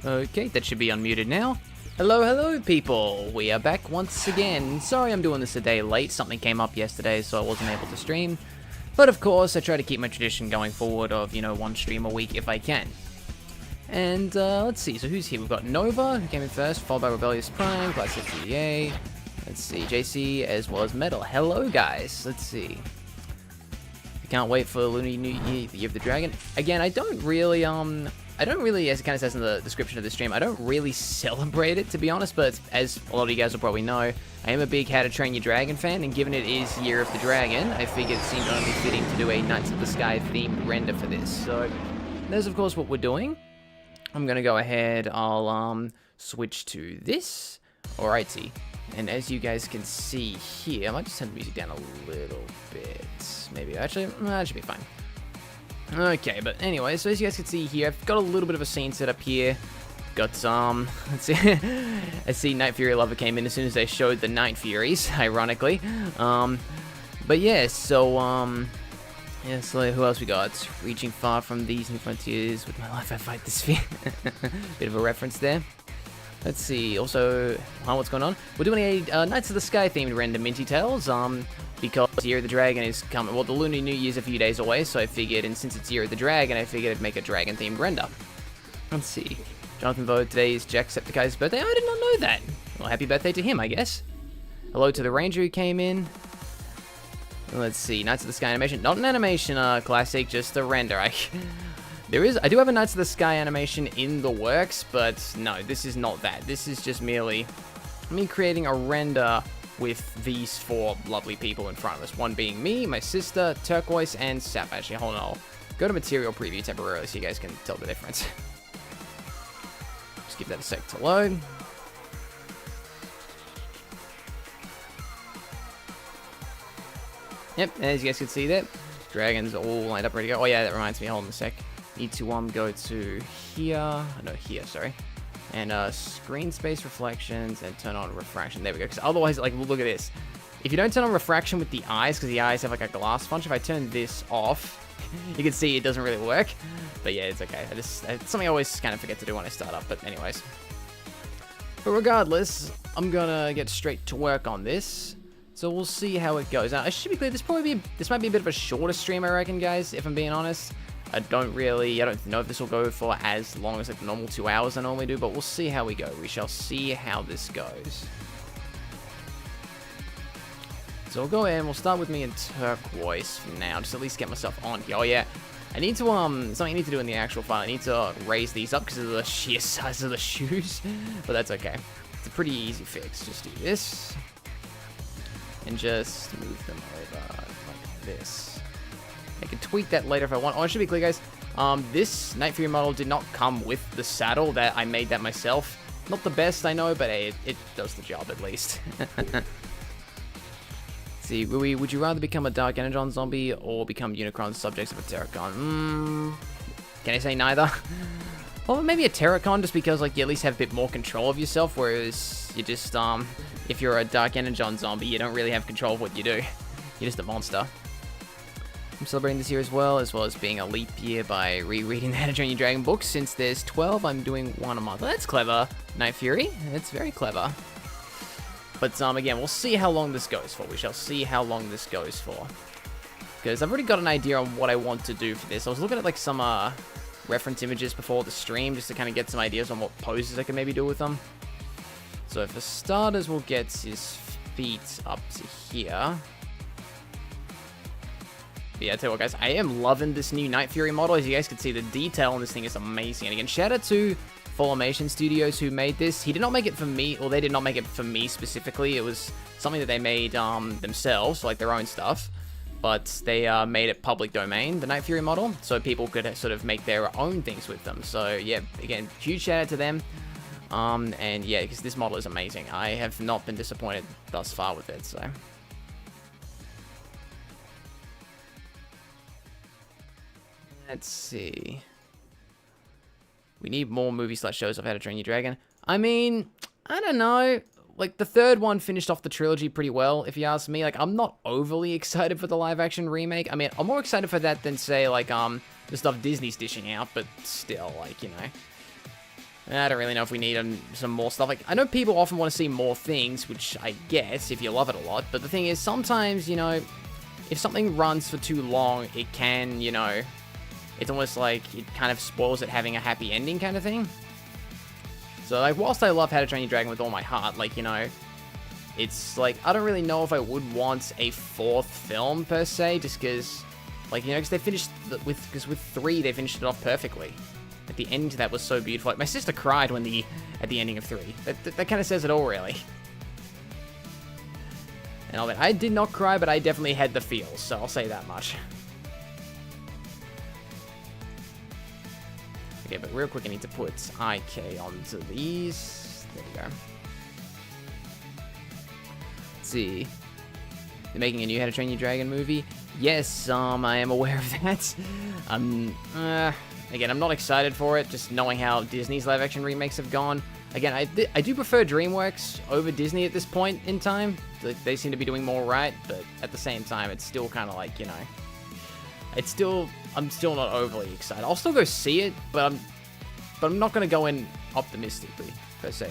Okay, that should be unmuted now. Hello, people. We are back once again. Sorry I'm doing this a day late. Something came up yesterday, so I wasn't able to stream. But of course, I try to keep my tradition going forward of, one stream a week if I can. And let's see, so who's here? We've got Nova, who came in first, followed by Rebellious Prime, Classic GA. Let's see, JC, as well as Metal. Hello, guys. Let's see. I can't wait for Lunar New Year, the Year of the Dragon. Again, I don't really, as it kind of says in the description of the stream, I don't really celebrate it, to be honest, but as a lot of you guys will probably know, I am a big How to Train Your Dragon fan, and given it is Year of the Dragon, I figured it seemed only fitting to do a Knights of the Sky themed render for this. So, there's of course what we're doing. I'm gonna go ahead, I'll switch to this. Alrighty. And as you guys can see here, I might just turn the music down a little bit. Maybe, actually, that should be fine. Okay, but anyway, so as you guys can see here, I've got a little bit of a scene set up here. Got let's see, I see Night Fury Lover came in as soon as they showed the Night Furies, ironically. But yeah, so, yeah, so who else we got? Reaching far from these new frontiers, with my life I fight this fear. Bit of a reference there. Let's see, also, what's going on? We're doing a Knights of the Sky themed render, Minty Tales, because Year of the Dragon is coming, well, the Lunar New Year's a few days away, so I figured, and since it's Year of the Dragon, I figured I'd make a dragon themed render. Let's see, Jonathan Vogue, today is Jacksepticeye's birthday. I did not know that. Well, happy birthday to him, I guess. Hello to the Ranger who came in. Let's see, Knights of the Sky animation, not an animation classic, just a render. I do have a Knights of the Sky animation in the works, but no, this is not that. This is just merely me creating a render with these four lovely people in front of us. One being me, my sister, Turquoise, and Sap. Actually, hold on, I'll go to material preview temporarily so you guys can tell the difference. Just give that a sec to load. Yep, as you guys can see there, dragons all lined up, ready to go. Oh yeah, that reminds me, hold on a sec. Need to go to here, no, here, sorry. And screen space reflections and turn on refraction. There we go, because otherwise, like, look at this. If you don't turn on refraction with the eyes, because the eyes have like a glass function, if I turn this off, you can see it doesn't really work. But yeah, it's okay. It's something I always kind of forget to do when I start up, but anyways. But regardless, I'm gonna get straight to work on this. So we'll see how it goes. Now, I should be clear, this might be a bit of a shorter stream, I reckon, guys, if I'm being honest. I don't know if this will go for as long as like the normal 2 hours I normally do, but we'll see how we go. We shall see how this goes. So we'll go ahead and we'll start with me in Turquoise for now, just at least get myself on here. Oh yeah, I need to, something I need to do in the actual file, I need to raise these up because of the sheer size of the shoes, but that's okay. It's a pretty easy fix. Just do this, and just move them over like this. I can tweak that later if I want. Oh, I should be clear, guys. This Night Fury model did not come with the saddle. That I made that myself. Not the best, I know, but hey, it does the job at least. Let's see, would you rather become a Dark Energon zombie or become Unicron's subjects of a Terracon? Can I say neither? Well, maybe a Terracon, just because like you at least have a bit more control of yourself, whereas you just if you're a Dark Energon zombie, you don't really have control of what you do. You're just a monster. I'm celebrating this year as well as being a leap year by rereading the How to Train Your Dragon books. Since there's 12, I'm doing one a month. Well, that's clever, Night Fury. That's very clever. But again, we'll see how long this goes for. We shall see how long this goes for. Because I've already got an idea on what I want to do for this. I was looking at like some reference images before the stream just to kind of get some ideas on what poses I can maybe do with them. So for starters, we'll get his feet up to here. Yeah, I tell you what, guys, I am loving this new Night Fury model. As you guys can see, the detail on this thing is amazing. And again, shout out to Formation Studios who made this. He did not make it for me, or they did not make it for me specifically. It was something that they made themselves, like their own stuff. But they made it public domain, the Night Fury model, so people could sort of make their own things with them. So yeah, again, huge shout out to them. And yeah, because this model is amazing. I have not been disappointed thus far with it, so... Let's see. We need more movie/shows of How to Train Your Dragon. I mean, I don't know. Like, the third one finished off the trilogy pretty well, if you ask me. Like, I'm not overly excited for the live-action remake. I mean, I'm more excited for that than, say, like, the stuff Disney's dishing out, but still, like, you know. I don't really know if we need some more stuff. Like, I know people often want to see more things, which I guess if you love it a lot. But the thing is, sometimes, you know, if something runs for too long, it can, you know, it's almost like it kind of spoils it having a happy ending kind of thing. So, like, whilst I love How to Train Your Dragon with all my heart, like, you know, it's like, I don't really know if I would want a 4th film per se, just because, like, you know, because they finished with 3, they finished it off perfectly. At the end, that was so beautiful. Like, my sister cried at the ending of 3. That kind of says it all, really. And I did not cry, but I definitely had the feels, so I'll say that much. Okay, but real quick, I need to put IK onto these. There we go. Let's see. They're making a new How to Train Your Dragon movie. Yes, I am aware of that. Again, I'm not excited for it, just knowing how Disney's live-action remakes have gone. Again, I do prefer DreamWorks over Disney at this point in time. They seem to be doing more right, but at the same time, it's still kind of like, you know, I'm still not overly excited. I'll still go see it, but I'm not going to go in optimistically, per se.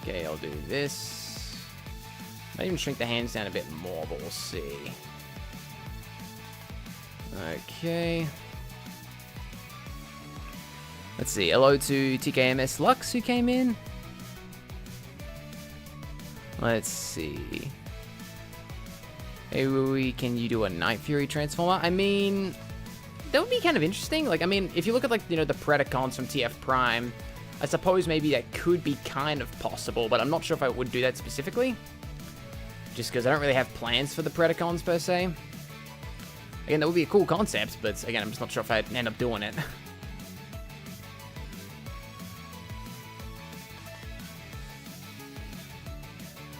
Okay, I'll do this. Might even shrink the hands down a bit more, but we'll see. Okay. Let's see. Hello to TKMS Lux who came in. Let's see. Hey, Rui, can you do a Night Fury Transformer? I mean, that would be kind of interesting. Like, I mean, if you look at, like, you know, the Predacons from TF Prime, I suppose maybe that could be kind of possible, but I'm not sure if I would do that specifically. Just because I don't really have plans for the Predacons, per se. Again, that would be a cool concept, but again, I'm just not sure if I'd end up doing it.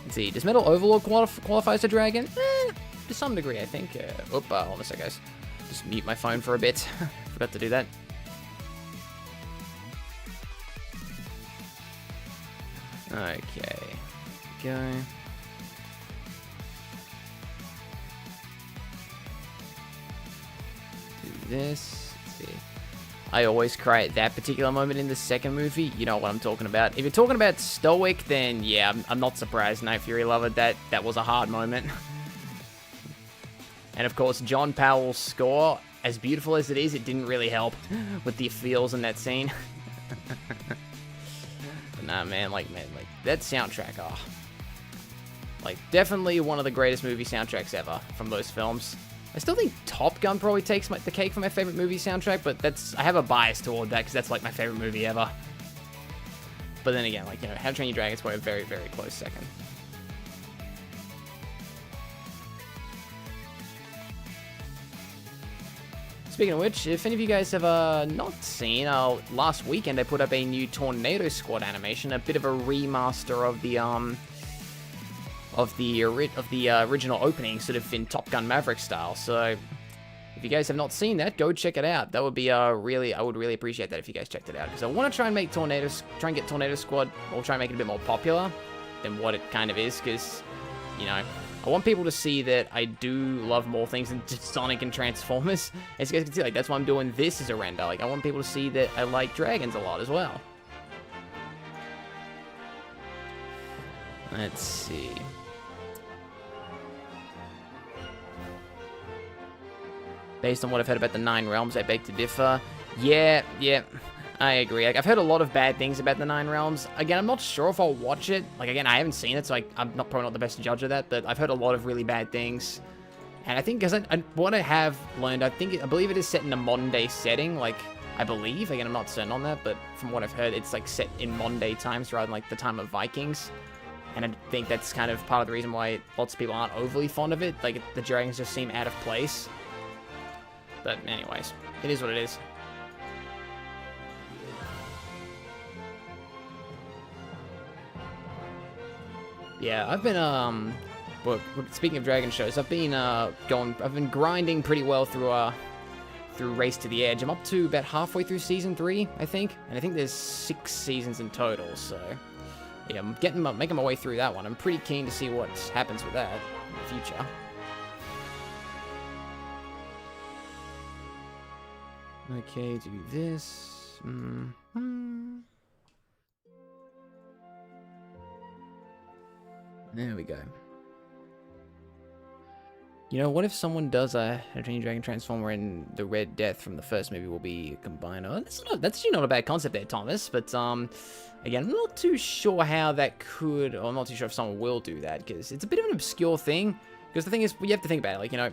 Let's see, does Metal Overlord qualify as a dragon? To some degree, I think. Hold on a sec, guys. Just mute my phone for a bit. Forgot to do that. Okay. Go. This. Let's see. I always cry at that particular moment in the second movie. You know what I'm talking about. If you're talking about Stoic, then yeah, I'm not surprised. Night Fury Lover, that was a hard moment. And of course, John Powell's score, as beautiful as it is, it didn't really help with the feels in that scene. But nah, man, like that soundtrack, oh, like definitely one of the greatest movie soundtracks ever from those films. I still think Top Gun probably takes the cake for my favorite movie soundtrack, but I have a bias toward that because that's like my favorite movie ever. But then again, like, you know, How to Train Your Dragon is probably a very, very close second. Speaking of which, if any of you guys have not seen, last weekend I put up a new Tornado Squad animation, a bit of a remaster of the original opening, sort of in Top Gun Maverick style. So if you guys have not seen that, go check it out. That would be I would really appreciate that if you guys checked it out, because I want to try and get Tornado Squad, or try and make it a bit more popular than what it kind of is, because, you know, I want people to see that I do love more things than just Sonic and Transformers. As you guys can see, like, that's why I'm doing this as a render. Like, I want people to see that I like dragons a lot as well. Let's see. Based on what I've heard about the Nine Realms, I beg to differ. Yeah, I agree. Like, I've heard a lot of bad things about the Nine Realms. Again, I'm not sure if I'll watch it. Like, again, I haven't seen it, so I'm probably not the best judge of that, but I've heard a lot of really bad things. And I think, because what I have learned, I believe it is set in a modern-day setting, like, I believe. Again, I'm not certain on that, but from what I've heard, it's, like, set in modern-day times rather than, like, the time of Vikings. And I think that's kind of part of the reason why lots of people aren't overly fond of it. Like, the dragons just seem out of place. But anyways, it is what it is. Yeah, I've been, well, speaking of dragon shows, I've been grinding pretty well through Race to the Edge. I'm up to about halfway through Season 3, I think. And I think there's 6 seasons in total, so yeah, I'm making my way through that one. I'm pretty keen to see what happens with that in the future. Okay, do this. There we go. You know, what if someone does a Training Dragon Transformer and the Red Death from the first movie will be combined? Oh, that's actually not a bad concept there, Thomas. But, again, I'm not too sure how that could, or I'm not too sure if someone will do that, because it's a bit of an obscure thing. Because the thing is, you have to think about it, like, you know,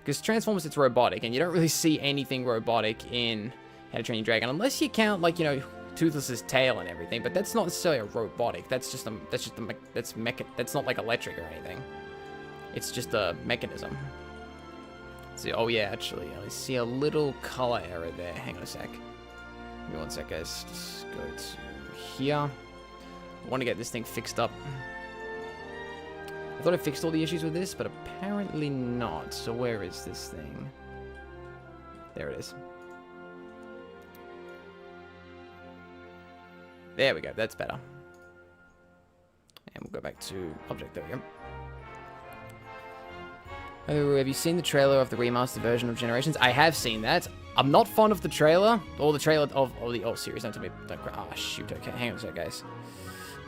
because Transformers, it's robotic, and you don't really see anything robotic in How to Train Your Dragon, unless you count, like, you know, Toothless's tail and everything. But that's not necessarily a robotic. That's not like electric or anything. It's just a mechanism. Let's see, oh yeah, actually, I see a little color error there. Hang on a sec. Give me 1 sec, guys. Just go to here. I want to get this thing fixed up. I thought I fixed all the issues with this, but apparently not. So where is this thing? There it is. There we go, that's better. And we'll go back to object, there we go. Oh, have you seen the trailer of the remastered version of Generations? I have seen that. I'm not fond of the trailer, or the trailer of the old series. Don't tell me, don't cry. Ah, shoot, okay, hang on a sec, guys.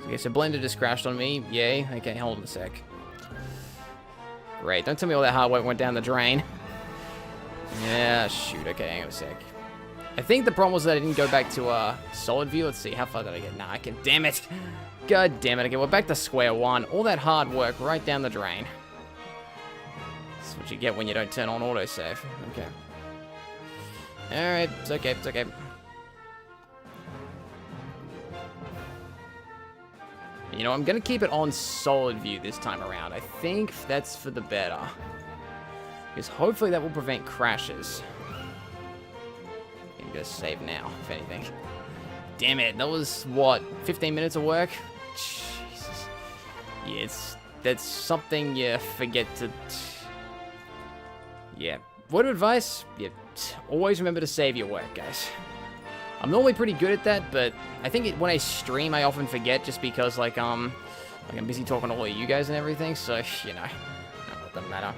Okay, so Blender just crashed on me, yay. Okay, hold on a sec. Great, don't tell me all that hard work went down the drain. Yeah, shoot, okay, hang on a sec. I think the problem was that I didn't go back to solid view. Let's see, how far did I get? Nah, I can, damn it. God damn it, okay, we're back to square one. All that hard work right down the drain. That's what you get when you don't turn on autosave. Okay. Alright, it's okay, it's okay. You know, I'm gonna keep it on solid view this time around. I think that's for the better. Because hopefully that will prevent crashes. I'm gonna save now, if anything. Damn it, that was, what, 15 minutes of work? Jesus. Yeah, that's something you forget to... Yeah. Word of advice, yeah, always remember to save your work, guys. I'm normally pretty good at that, but I think when I stream, I often forget just because, like I'm busy talking to all of you guys and everything, so, you know, it doesn't matter.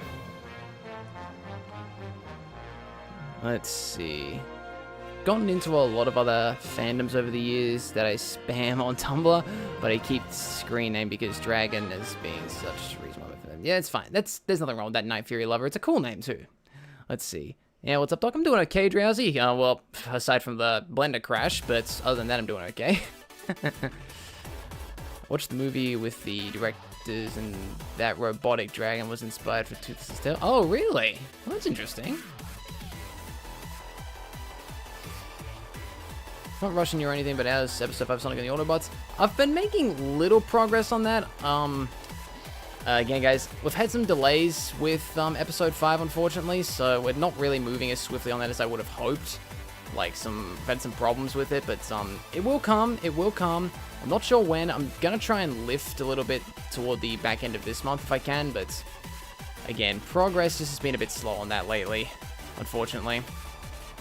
Let's see. Gotten into a lot of other fandoms over the years that I spam on Tumblr, but I keep the screen name because Dragon is being such a reason why for them. Yeah, it's fine. There's nothing wrong with that Night Fury Lover. It's a cool name, too. Let's see. Yeah, what's up, Doc? I'm doing okay, Drowsy. Well, aside from the Blender crash, but other than that, I'm doing okay. Watched the movie with the directors, and that robotic dragon was inspired for Toothless's Tale. Oh, really? Well, that's interesting. Not rushing you or anything, but as episode 5 Sonic and the Autobots, I've been making little progress on that. Again, guys, we've had some delays with episode 5, unfortunately, so we're not really moving as swiftly on that as I would have hoped. Like, we've had some problems with it, but it will come, it will come. I'm not sure when. I'm gonna try and lift a little bit toward the back end of this month if I can, but again, progress just has been a bit slow on that lately, unfortunately.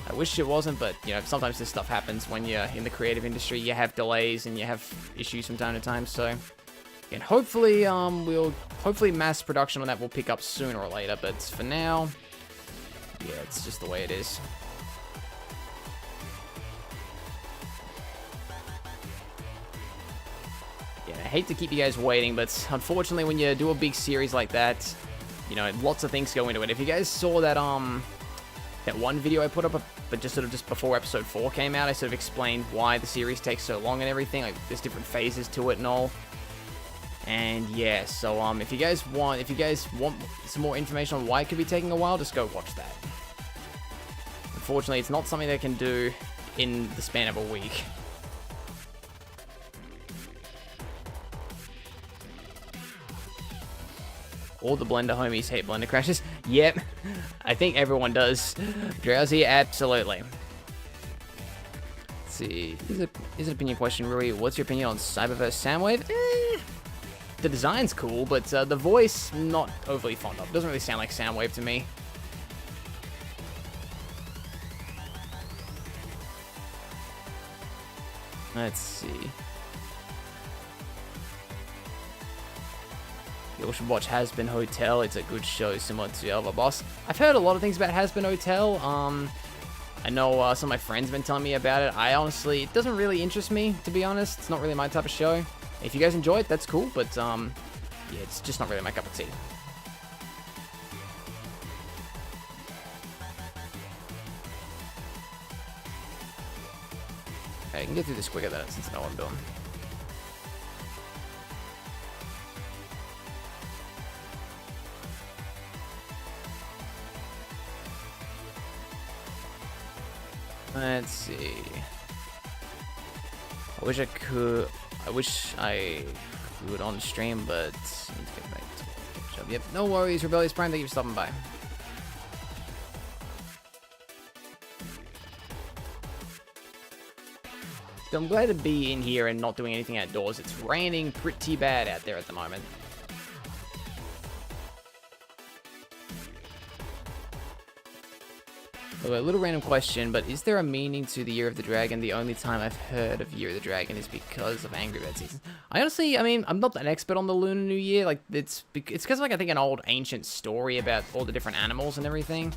I wish it wasn't, but, you know, sometimes this stuff happens when you're in the creative industry. You have delays and you have issues from time to time, so... And hopefully, hopefully mass production on that will pick up sooner or later, but for now, yeah, it's just the way it is. Yeah, I hate to keep you guys waiting, but unfortunately when you do a big series like that, you know, lots of things go into it. If you guys saw that, that one video I put up, but just sort of just before episode 4 came out, I sort of explained why the series takes so long and everything, like there's different phases to it and all. And yeah, so if you guys want some more information on why it could be taking a while, just go watch that. Unfortunately, it's not something they can do in the span of a week. All the Blender homies hate Blender crashes. Yep, I think everyone does. Drowsy, absolutely. Let's see, is it an opinion question, Rui? What's your opinion on Cyberverse Soundwave? The design's cool, but the voice, not overly fond of. It doesn't really sound like Soundwave to me. Let's see. You should watch Has-Been Hotel. It's a good show, similar to the other boss. I've heard a lot of things about Has-Been Hotel. I know some of my friends have been telling me about it. It doesn't really interest me, to be honest. It's not really my type of show. If you guys enjoy it, that's cool, but yeah, it's just not really my cup of tea. Okay, I can get through this quicker than since I know what I'm doing. Let's see. I wish I could on stream, but I need to get back to the job. Yep, no worries, Rebellious Prime, thank you for stopping by. So I'm glad to be in here and not doing anything outdoors. It's raining pretty bad out there at the moment. A little random question, but is there a meaning to the Year of the Dragon? The only time I've heard of Year of the Dragon is because of Angry Birds season. I mean, I'm not an expert on the Lunar New Year. Like, it's because, like, I think an old ancient story about all the different animals and everything.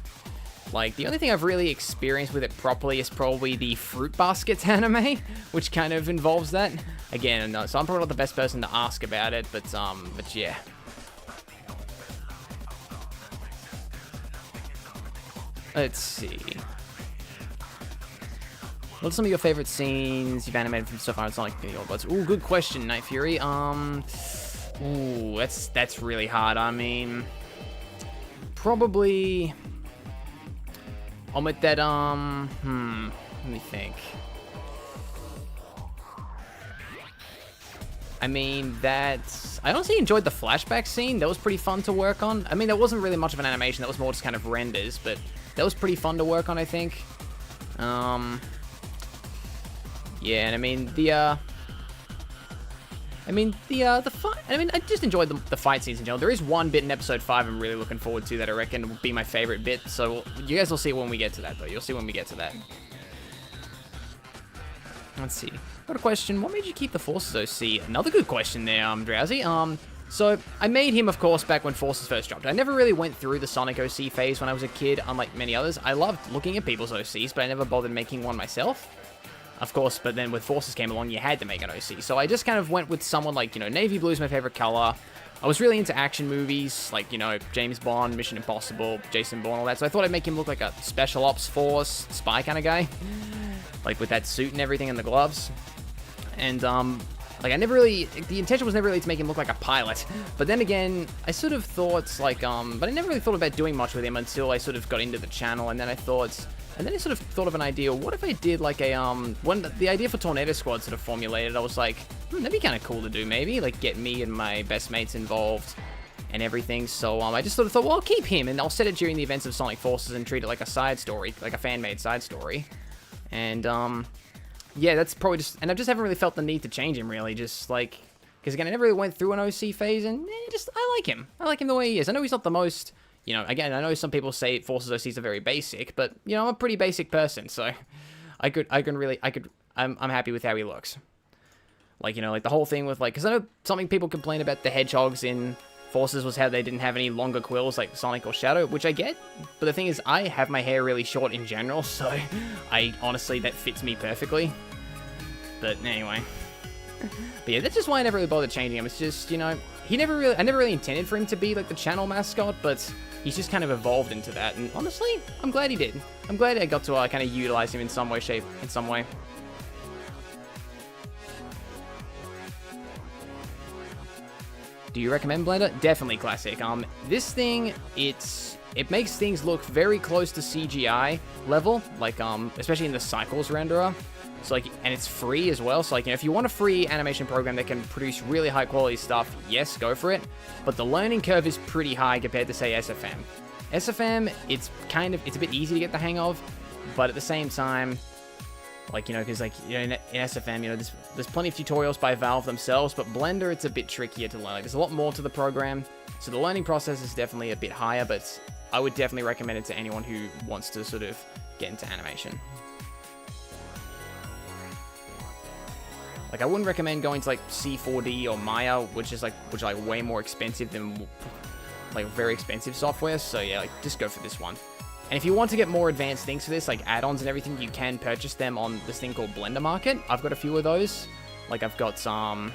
Like, the only thing I've really experienced with it properly is probably the Fruit Baskets anime, which kind of involves that. Again, so I'm probably not the best person to ask about it, but yeah. Let's see. What's some of your favorite scenes you've animated from so far in Sonic Video Buds? Ooh, good question, Night Fury. Ooh, that's really hard. I mean, probably I'll make that, let me think. I mean, I honestly enjoyed the flashback scene. That was pretty fun to work on. I mean, that wasn't really much of an animation. That was more just kind of renders, but that was pretty fun to work on, I think. Yeah, and I mean, I just enjoyed the fight scenes in general. There is one bit in episode 5 I'm really looking forward to that I reckon will be my favorite bit. So you guys will see when we get to that, though. You'll see when we get to that. Let's see. Got a question. What made you keep the Forces OC? Another good question there, Drowsy. So I made him, of course, back when Forces first dropped. I never really went through the Sonic OC phase when I was a kid, unlike many others. I loved looking at people's OCs, but I never bothered making one myself. Of course, but then with Forces came along, you had to make an OC. So I just kind of went with someone like, Navy Blue's my favorite color. I was really into action movies, like, James Bond, Mission Impossible, Jason Bourne, all that. So I thought I'd make him look like a Special Ops Force spy kind of guy. Like, with that suit and everything and the gloves. And, like, the intention was never really to make him look like a pilot. But then again, I sort of thought, like, but I never really thought about doing much with him until I sort of got into the channel. And then I sort of thought of an idea. What if I did, like, when the idea for Tornado Squad sort of formulated, I was like, that'd be kind of cool to do, maybe. Like, get me and my best mates involved and everything. So, I just sort of thought, well, I'll keep him, and I'll set it during the events of Sonic Forces and treat it like a side story, like a fan-made side story. And, yeah, that's probably just, and I just haven't really felt the need to change him, really, just, like, because, again, I never really went through an OC phase, and, I like him. I like him the way he is. I know he's not the most, again, I know some people say Forces OCs are very basic, but, I'm a pretty basic person, so I'm happy with how he looks. Like, like, the whole thing with, like, because I know something people complain about the hedgehogs in Forces was how they didn't have any longer quills like Sonic or Shadow, which I get, but the thing is, I have my hair really short in general, so honestly, that fits me perfectly. But anyway. But yeah, that's just why I never really bothered changing him. It's just, I never really intended for him to be like the channel mascot, but he's just kind of evolved into that, and honestly, I'm glad he did. I'm glad I got to kind of utilize him in some way, shape, in some way. Do you recommend Blender? Definitely classic. This thing, it makes things look very close to CGI level, like, especially in the Cycles renderer. So, like, and it's free as well. So, like, if you want a free animation program that can produce really high quality stuff, yes, go for it. But the learning curve is pretty high compared to, say, SFM. SFM, it's a bit easy to get the hang of, but at the same time, like, because, like, in SFM, there's plenty of tutorials by Valve themselves, but Blender, it's a bit trickier to learn. Like, there's a lot more to the program, so the learning process is definitely a bit higher, but I would definitely recommend it to anyone who wants to sort of get into animation. Like, I wouldn't recommend going to, like, C4D or Maya, which are, like, way more expensive than, like, very expensive software, so, yeah, like, just go for this one. And if you want to get more advanced things for this, like add-ons and everything, you can purchase them on this thing called Blender Market. I've got a few of those. Like I've got some...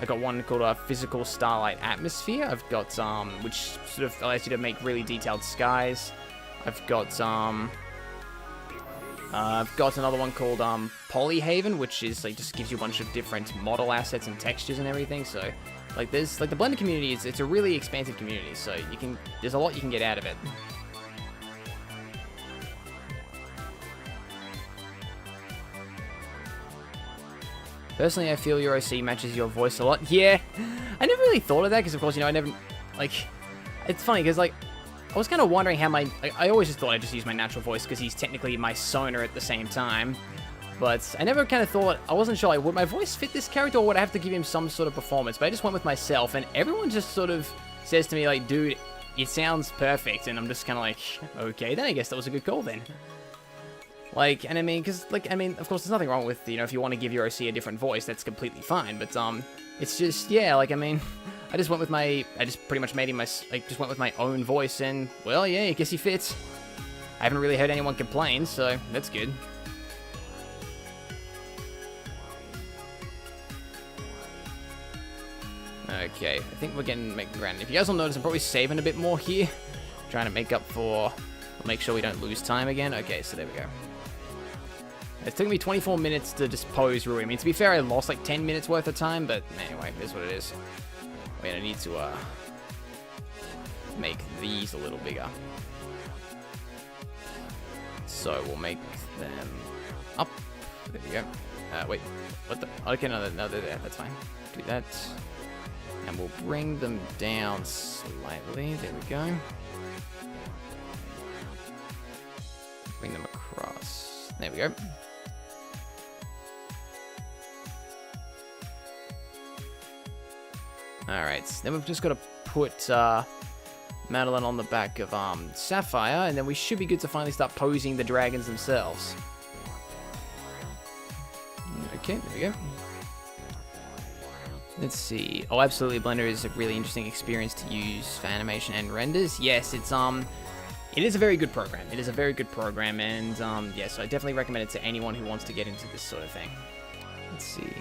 I got one called a Physical Starlight Atmosphere. I've got which sort of allows you to make really detailed skies. I've got another one called Polyhaven, which is like just gives you a bunch of different model assets and textures and everything. So like there's like the Blender community it's a really expansive community. So there's a lot you can get out of it. Personally, I feel your OC matches your voice a lot. Yeah, I never really thought of that because, of course, you know, I never, like, it's funny because, like, I was kind of wondering how I always just thought I'd just use my natural voice because he's technically my sonar at the same time. But I never kind of thought, I wasn't sure, like, would my voice fit this character or would I have to give him some sort of performance? But I just went with myself and everyone just sort of says to me, like, dude, it sounds perfect. And I'm just kind of like, okay, then I guess that was a good call then. Like, and I mean, because, like, I mean, of course, there's nothing wrong with, you know, if you want to give your OC a different voice, that's completely fine, but, it's just, yeah, like, I mean, I just pretty much made him just went with my own voice, and, well, yeah, I guess he fits. I haven't really heard anyone complain, so that's good. Okay, I think we're getting making ground. If you guys will notice, I'm probably saving a bit more here, trying to make up for, make sure we don't lose time again. Okay, so there we go. It took me 24 minutes to just pose Rui. I mean, to be fair, I lost like 10 minutes worth of time, but anyway, it is what it is. Wait, I need to make these a little bigger. So we'll make them up. There we go. Wait, what the? Okay, no, they're there. That's fine. Do that. And we'll bring them down slightly. There we go. Bring them across. There we go. Alright, then we've just got to put Madeline on the back of Sapphire, and then we should be good to finally start posing the dragons themselves. Okay, there we go. Let's see. Oh, absolutely, Blender is a really interesting experience to use for animation and renders. Yes, it is a very good program. It is a very good program, and yes, I definitely recommend it to anyone who wants to get into this sort of thing. Let's see.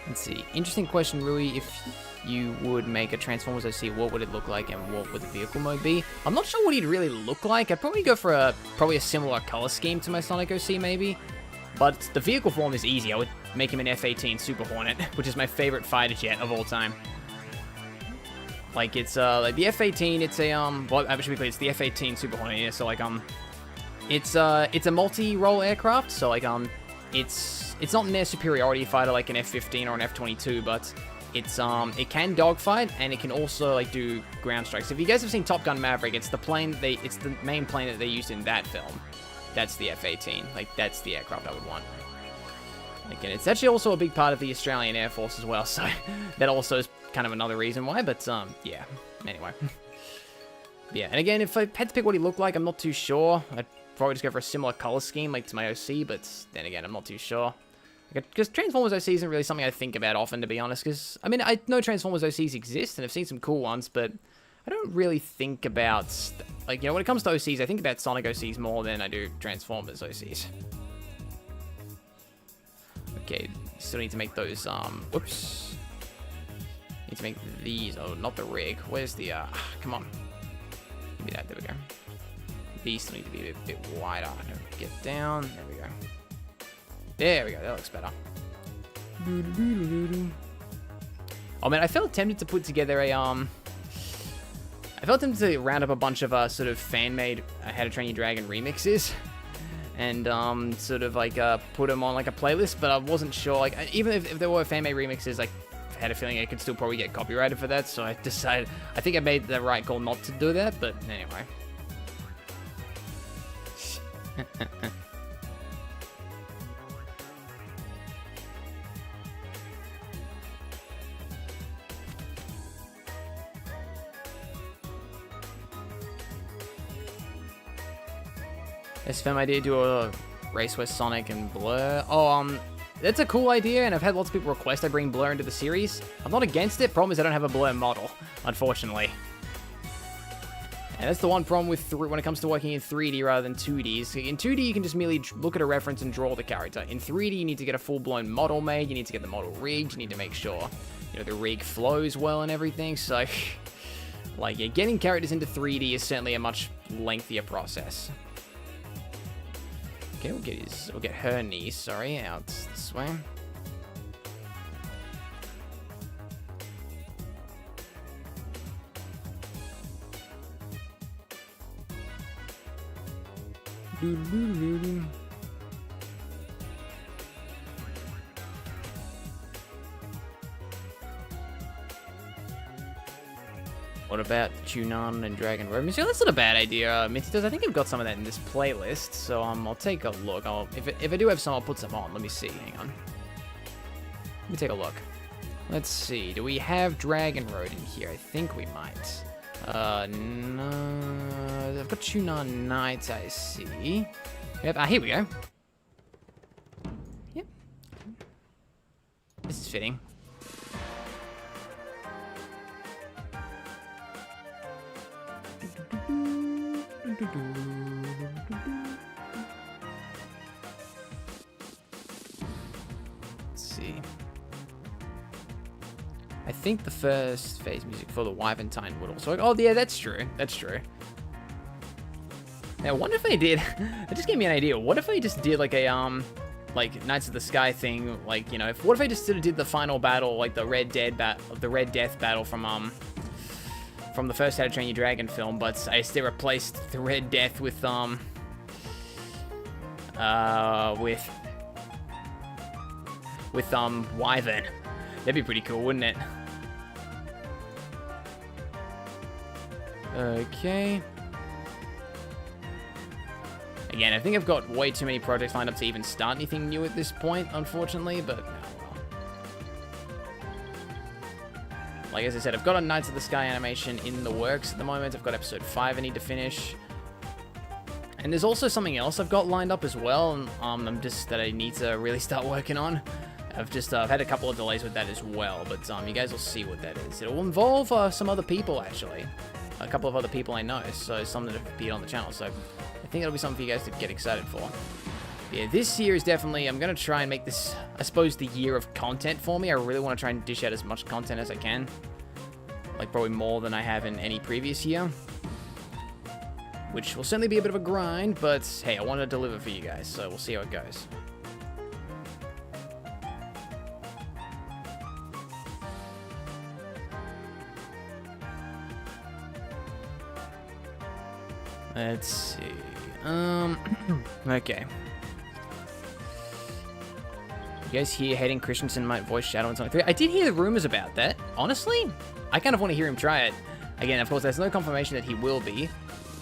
Let's see. Interesting question, Rui. If you would make a Transformers OC, what would it look like and what would the vehicle mode be? I'm not sure what he'd really look like. I'd probably go for probably a similar color scheme to my Sonic OC, maybe. But the vehicle form is easy. I would make him an F-18 Super Hornet, which is my favorite fighter jet of all time. Like, it's, like, the F-18, it's a, well, actually, it's the F-18 Super Hornet, yeah, so, like, it's a multi-role aircraft, so, like, it's not an air superiority fighter like an F-15 or an F-22, but it can dogfight, and it can also, like, do ground strikes. If you guys have seen Top Gun Maverick, it's the main plane that they used in that film. That's the F-18. Like, that's the aircraft I would want. Again, it's actually also a big part of the Australian Air Force as well, so that also is kind of another reason why, but, yeah. Anyway. Yeah, and again, if I had to pick what he looked like, I'm not too sure. I'd probably just go for a similar color scheme, like to my OC, but then again, I'm not too sure. Because Transformers OC isn't really something I think about often, to be honest, because, I mean, I know Transformers OCs exist, and I've seen some cool ones, but I don't really think about, like, you know, when it comes to OCs, I think about Sonic OCs more than I do Transformers OCs. Okay, still need to make those, whoops. Need to make these, oh, not the rig. Where's the, come on. Give me that, there we go. These still need to be a bit wider. Get down, there we go. There we go, that looks better. Oh man, I felt tempted to put together a, I felt tempted to round up a bunch of, sort of fan-made How to Train Your Dragon remixes. And, sort of, like, put them on, like, a playlist, but I wasn't sure, like, even if there were fan-made remixes, like, I had a feeling I could still probably get copyrighted for that, so I decided, I think I made the right call not to do that, but anyway. SFM idea, do a race with Sonic and Blur. Oh, that's a cool idea, and I've had lots of people request I bring Blur into the series. I'm not against it. Problem is I don't have a Blur model, unfortunately. And that's the one problem with when it comes to working in 3D rather than 2D. So in 2D, you can just merely look at a reference and draw the character. In 3D, you need to get a full-blown model made. You need to get the model rigged. You need to make sure, you know, the rig flows well and everything. So, like, yeah, getting characters into 3D is certainly a much lengthier process. Okay, we'll get her niece, sorry, out this way. What about Chunan and Dragon Road? Yeah, that's not a bad idea, Mitty does. I think I've got some of that in this playlist, so I'll take a look. If I do have some, I'll put some on. Let me see. Hang on. Let me take a look. Let's see. Do we have Dragon Road in here? I think we might. No. I've got Chunan Knights, I see. Yep. Here we go. Yep. This is fitting. Let's see. I think the first phase music for the Wyvantine would also... Oh, yeah, that's true. That's true. Now, what if I did... It just gave me an idea. What if I just did, like, a, like, Knights of the Sky thing? Like, you know, what if I just sort of did the final battle, like, the Red Death battle from the first How to Train Your Dragon film, but I still replaced the Red Death with Wyvern. That'd be pretty cool, wouldn't it? Okay. Again, I think I've got way too many projects lined up to even start anything new at this point, unfortunately, but oh well. Like, as I said, I've got a Knights of the Sky animation in the works at the moment. I've got episode 5 I need to finish. And there's also something else I've got lined up as well, and that I need to really start working on. I've had a couple of delays with that as well, but you guys will see what that is. It will involve some other people, actually. A couple of other people I know, so some that have appeared on the channel, so I think it'll be something for you guys to get excited for. Yeah, this year is definitely, I'm going to try and make this, I suppose, the year of content for me. I really want to try and dish out as much content as I can. Like, probably more than I have in any previous year. Which will certainly be a bit of a grind, but hey, I want to deliver for you guys, so we'll see how it goes. Let's see. Okay. You guys hear Hayden Christensen might voice Shadow in Sonic 3? I did hear the rumors about that. Honestly, I kind of want to hear him try it. Again, of course, there's no confirmation that he will be.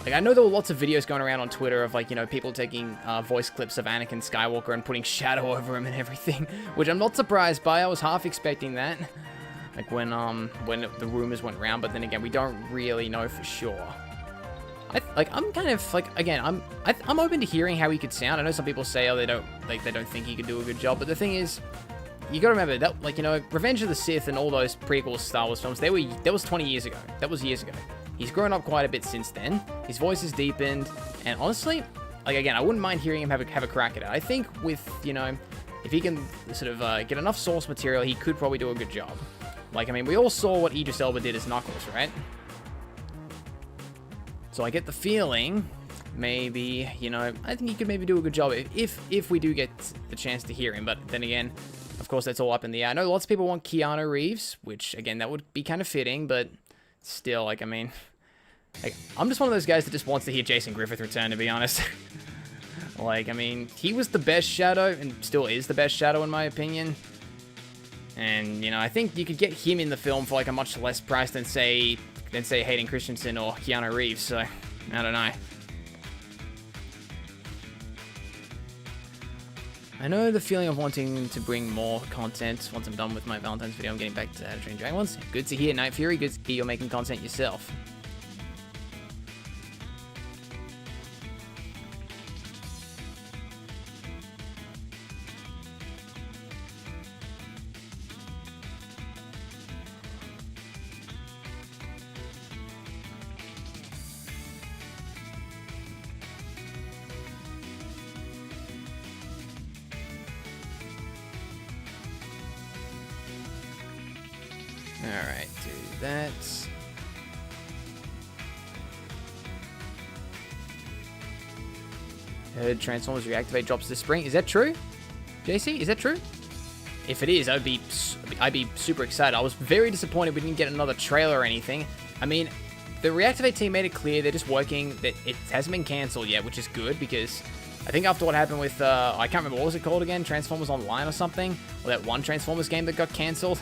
Like, I know there were lots of videos going around on Twitter of, like, you know, people taking voice clips of Anakin Skywalker and putting Shadow over him and everything, which I'm not surprised by. I was half expecting that, like, when the rumors went around, but then again, we don't really know for sure. I'm kind of, like, again, I'm open to hearing how he could sound. I know some people say, oh, they don't think he could do a good job, but the thing is, you gotta remember that, like, you know, Revenge of the Sith and all those prequel Star Wars films, that was 20 years ago. That was years ago. He's grown up quite a bit since then. His voice has deepened, and honestly, like, again, I wouldn't mind hearing him have a crack at it. I think with, you know, if he can sort of get enough source material, he could probably do a good job. Like, I mean, we all saw what Idris Elba did as Knuckles, right? So I get the feeling, maybe, you know, I think he could maybe do a good job if we do get the chance to hear him. But then again, of course, that's all up in the air. I know lots of people want Keanu Reeves, which, again, that would be kind of fitting, but still, like, I mean, like, I'm just one of those guys that just wants to hear Jason Griffith return, to be honest. Like, I mean, he was the best Shadow, and still is the best Shadow, in my opinion. And, you know, I think you could get him in the film for, like, a much less price than, say Hayden Christensen or Keanu Reeves, so I don't know. I know the feeling of wanting to bring more content once I'm done with my Valentine's video. I'm getting back to How to Train Dragon once. Good to hear, Night Fury. Good to hear you're making content yourself. Alright, do that. Heard Transformers reactivate drops this spring. Is that true? JC, is that true? If it is, I'd be super excited. I was very disappointed we didn't get another trailer or anything. I mean, the Reactivate team made it clear they're just working, that it hasn't been cancelled yet, which is good, because I think after what happened with, I can't remember, what was it called again? Transformers Online or something? Or that one Transformers game that got cancelled?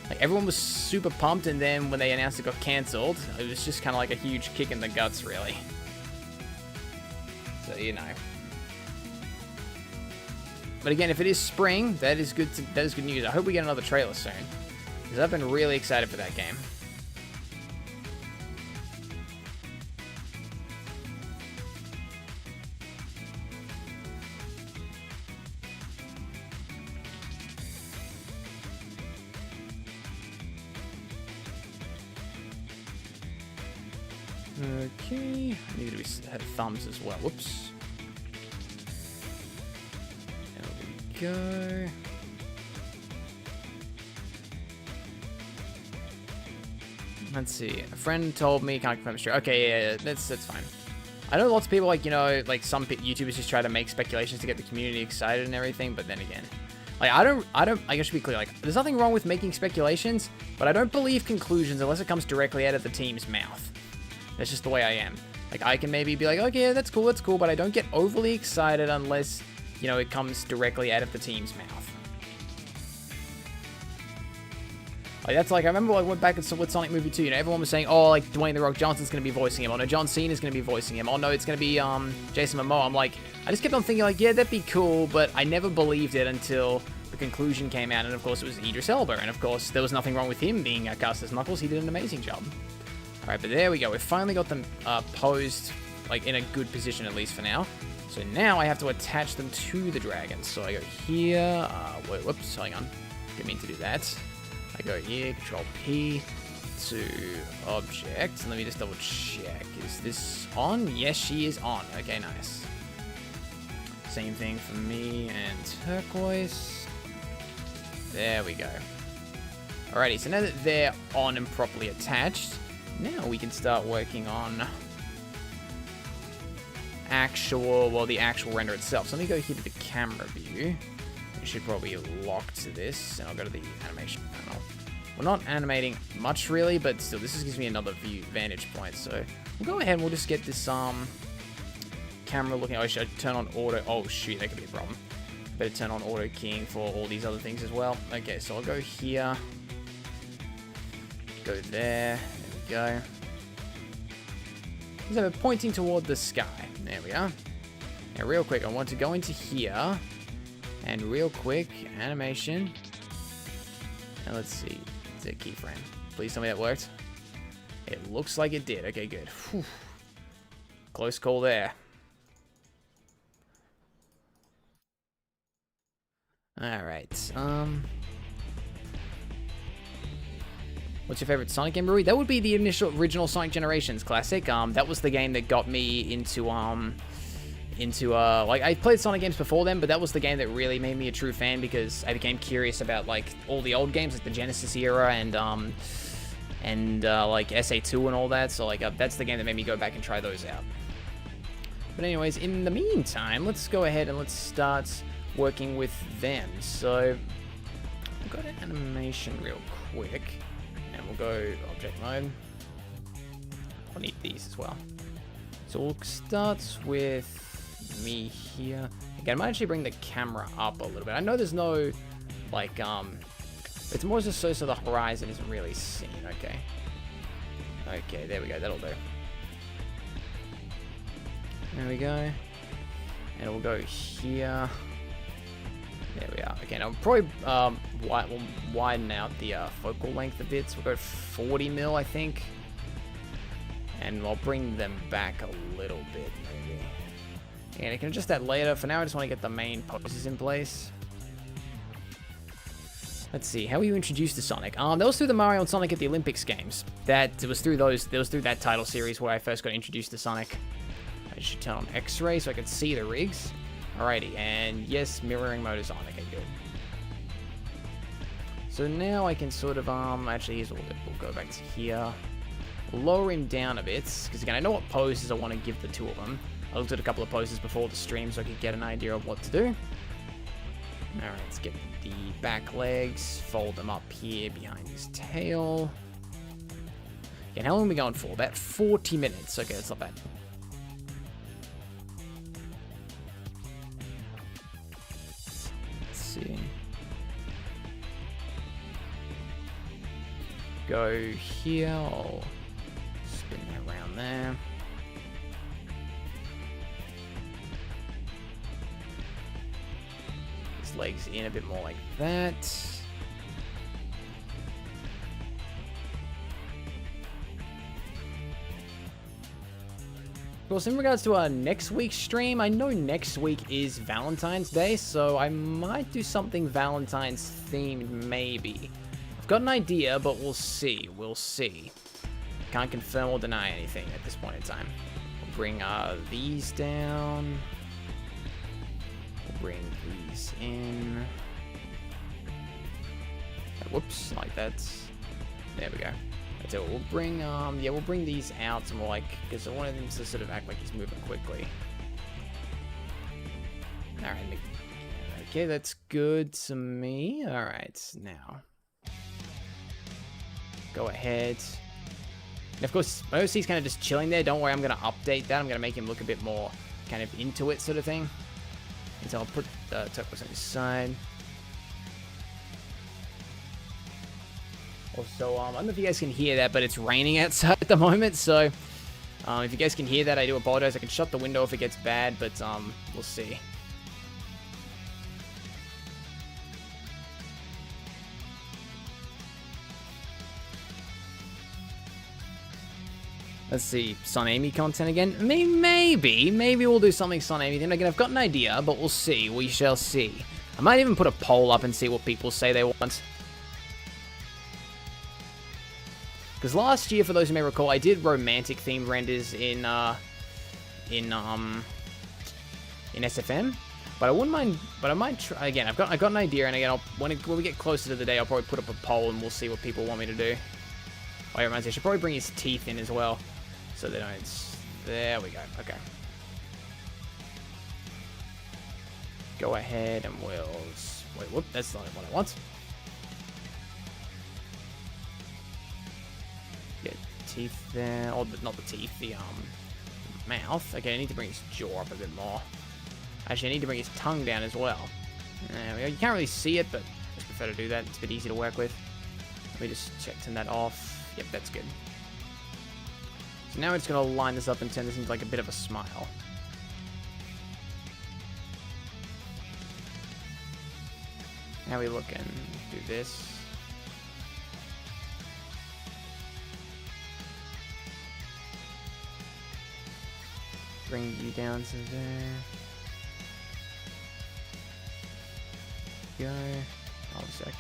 Like, everyone was super pumped, and then when they announced it got cancelled, it was just kind of like a huge kick in the guts, really. So, you know. But again, if it is spring, that is good news. I hope we get another trailer soon, because I've been really excited for that game. Okay, I need to have thumbs as well. Whoops. Go. Let's see. A friend told me, can't confirm it's true. Okay, yeah, that's fine. I know lots of people, like, you know, like some YouTubers just try to make speculations to get the community excited and everything, but then again, like, I guess to be clear, like, there's nothing wrong with making speculations, but I don't believe conclusions unless it comes directly out of the team's mouth. That's just the way I am. Like, I can maybe be like, okay, yeah, that's cool, but I don't get overly excited unless, you know, it comes directly out of the team's mouth. Like, that's like, I remember I went back with Sonic Movie 2, you know, everyone was saying, oh, like, Dwayne The Rock Johnson's going to be voicing him, oh, no, John Cena's going to be voicing him, oh, no, it's going to be, Jason Momoa. I'm like, I just kept on thinking, like, yeah, that'd be cool, but I never believed it until the conclusion came out, and of course, it was Idris Elba, and of course, there was nothing wrong with him being cast as Knuckles. He did an amazing job. Alright, but there we go, we finally got them posed, like, in a good position, at least for now. So now I have to attach them to the dragons. So I go here, whoops, hang on, didn't mean to do that. I go here, Control P to object, and let me just double check. Is this on? Yes, she is on. Okay, nice. Same thing for me and turquoise. There we go. Alrighty, so now that they're on and properly attached, now we can start working on the actual render itself. So let me go here to the camera view. It should probably lock to this, and I'll go to the animation panel. We're not animating much really, but still, this gives me another vantage point. So we'll go ahead and we'll just get this camera looking. Oh, should I turn on auto? Oh shoot, that could be a problem. Better turn on auto keying for all these other things as well. Okay, so I'll go here, go there. There we go. So we're pointing toward the sky. There we are. Now, real quick, I want to go into here, and real quick, animation. And let's see, it's a keyframe. Please tell me that worked. It looks like it did. Okay, good. Whew. Close call there. All right. What's your favorite Sonic game, Rui? That would be the original Sonic Generations classic. That was the game that got me into like, I played Sonic games before then, but that was the game that really made me a true fan, because I became curious about, like, all the old games, like the Genesis era and like SA2 and all that. So, like, that's the game that made me go back and try those out. But anyways, in the meantime, let's go ahead and let's start working with them. So we'll go to animation real quick, and we'll go object mode. I'll need these as well. So we'll start with me here. Again, I might actually bring the camera up a little bit. I know there's no, like, it's more just so the horizon isn't really seen. Okay. Okay, there we go. That'll do. There we go. And we'll go here. There we are. Okay, now we'll probably widen out the focal length a bit. So we'll go 40 mil, I think. And I'll bring them back a little bit, maybe. And I can adjust that later. For now, I just want to get the main poses in place. Let's see. How were you introduced to Sonic? That was through the Mario and Sonic at the Olympics games. It was through that title series where I first got introduced to Sonic. I should turn on X-ray so I can see the rigs. Alrighty, and yes, mirroring mode is on. Okay, good. So now I can sort of, actually, we'll go back to here. Lower him down a bit, because again, I know what poses I want to give the two of them. I looked at a couple of poses before the stream so I could get an idea of what to do. Alright, let's get the back legs, fold them up here behind his tail. And how long are we going for? About 40 minutes. Okay, that's not bad. Let's see. Go here. I'll spin that around there. His legs in a bit more like that. Of course, in regards to our next week's stream, I know next week is Valentine's Day, so I might do something Valentine's themed, maybe. I've got an idea, but we'll see. We'll see. Can't confirm or deny anything at this point in time. We'll bring these down. We'll bring these in. Whoops, like that. There we go. So we'll bring, yeah, we'll bring these out and we'll like, because I wanted him to sort of act like he's moving quickly. Alright, okay, that's good to me. Alright, now. Go ahead. And of course, OC's kind of just chilling there. Don't worry, I'm going to update that. I'm going to make him look a bit more kind of into it sort of thing. And so I'll put the turquoise on his side. Also, I don't know if you guys can hear that, but it's raining outside at the moment, so if you guys can hear that, I do apologize. I can shut the window if it gets bad, but we'll see. Let's see, Son Amy content again? Maybe we'll do something Son Amy then. Again, I've got an idea, but we'll see. We shall see. I might even put a poll up and see what people say they want. Because last year, for those who may recall, I did romantic themed renders in SFM, but I wouldn't mind. But I might try again. I've got an idea, and again, when we get closer to the day, I'll probably put up a poll and we'll see what people want me to do. Oh, it reminds me, I should probably bring his teeth in as well, so they don't. There we go. Okay. Go ahead and we'll. Wait, whoop! That's not what I want. Teeth there, or not the teeth, the mouth. Okay, I need to bring his jaw up a bit more. Actually, I need to bring his tongue down as well. There we go. You can't really see it, but I just prefer to do that. It's a bit easy to work with. Let me just turn that off. Yep, that's good. So now we're just gonna line this up and turn this into like a bit of a smile. How we looking? Do this. Bring you down to there. Go. Oh, a sec.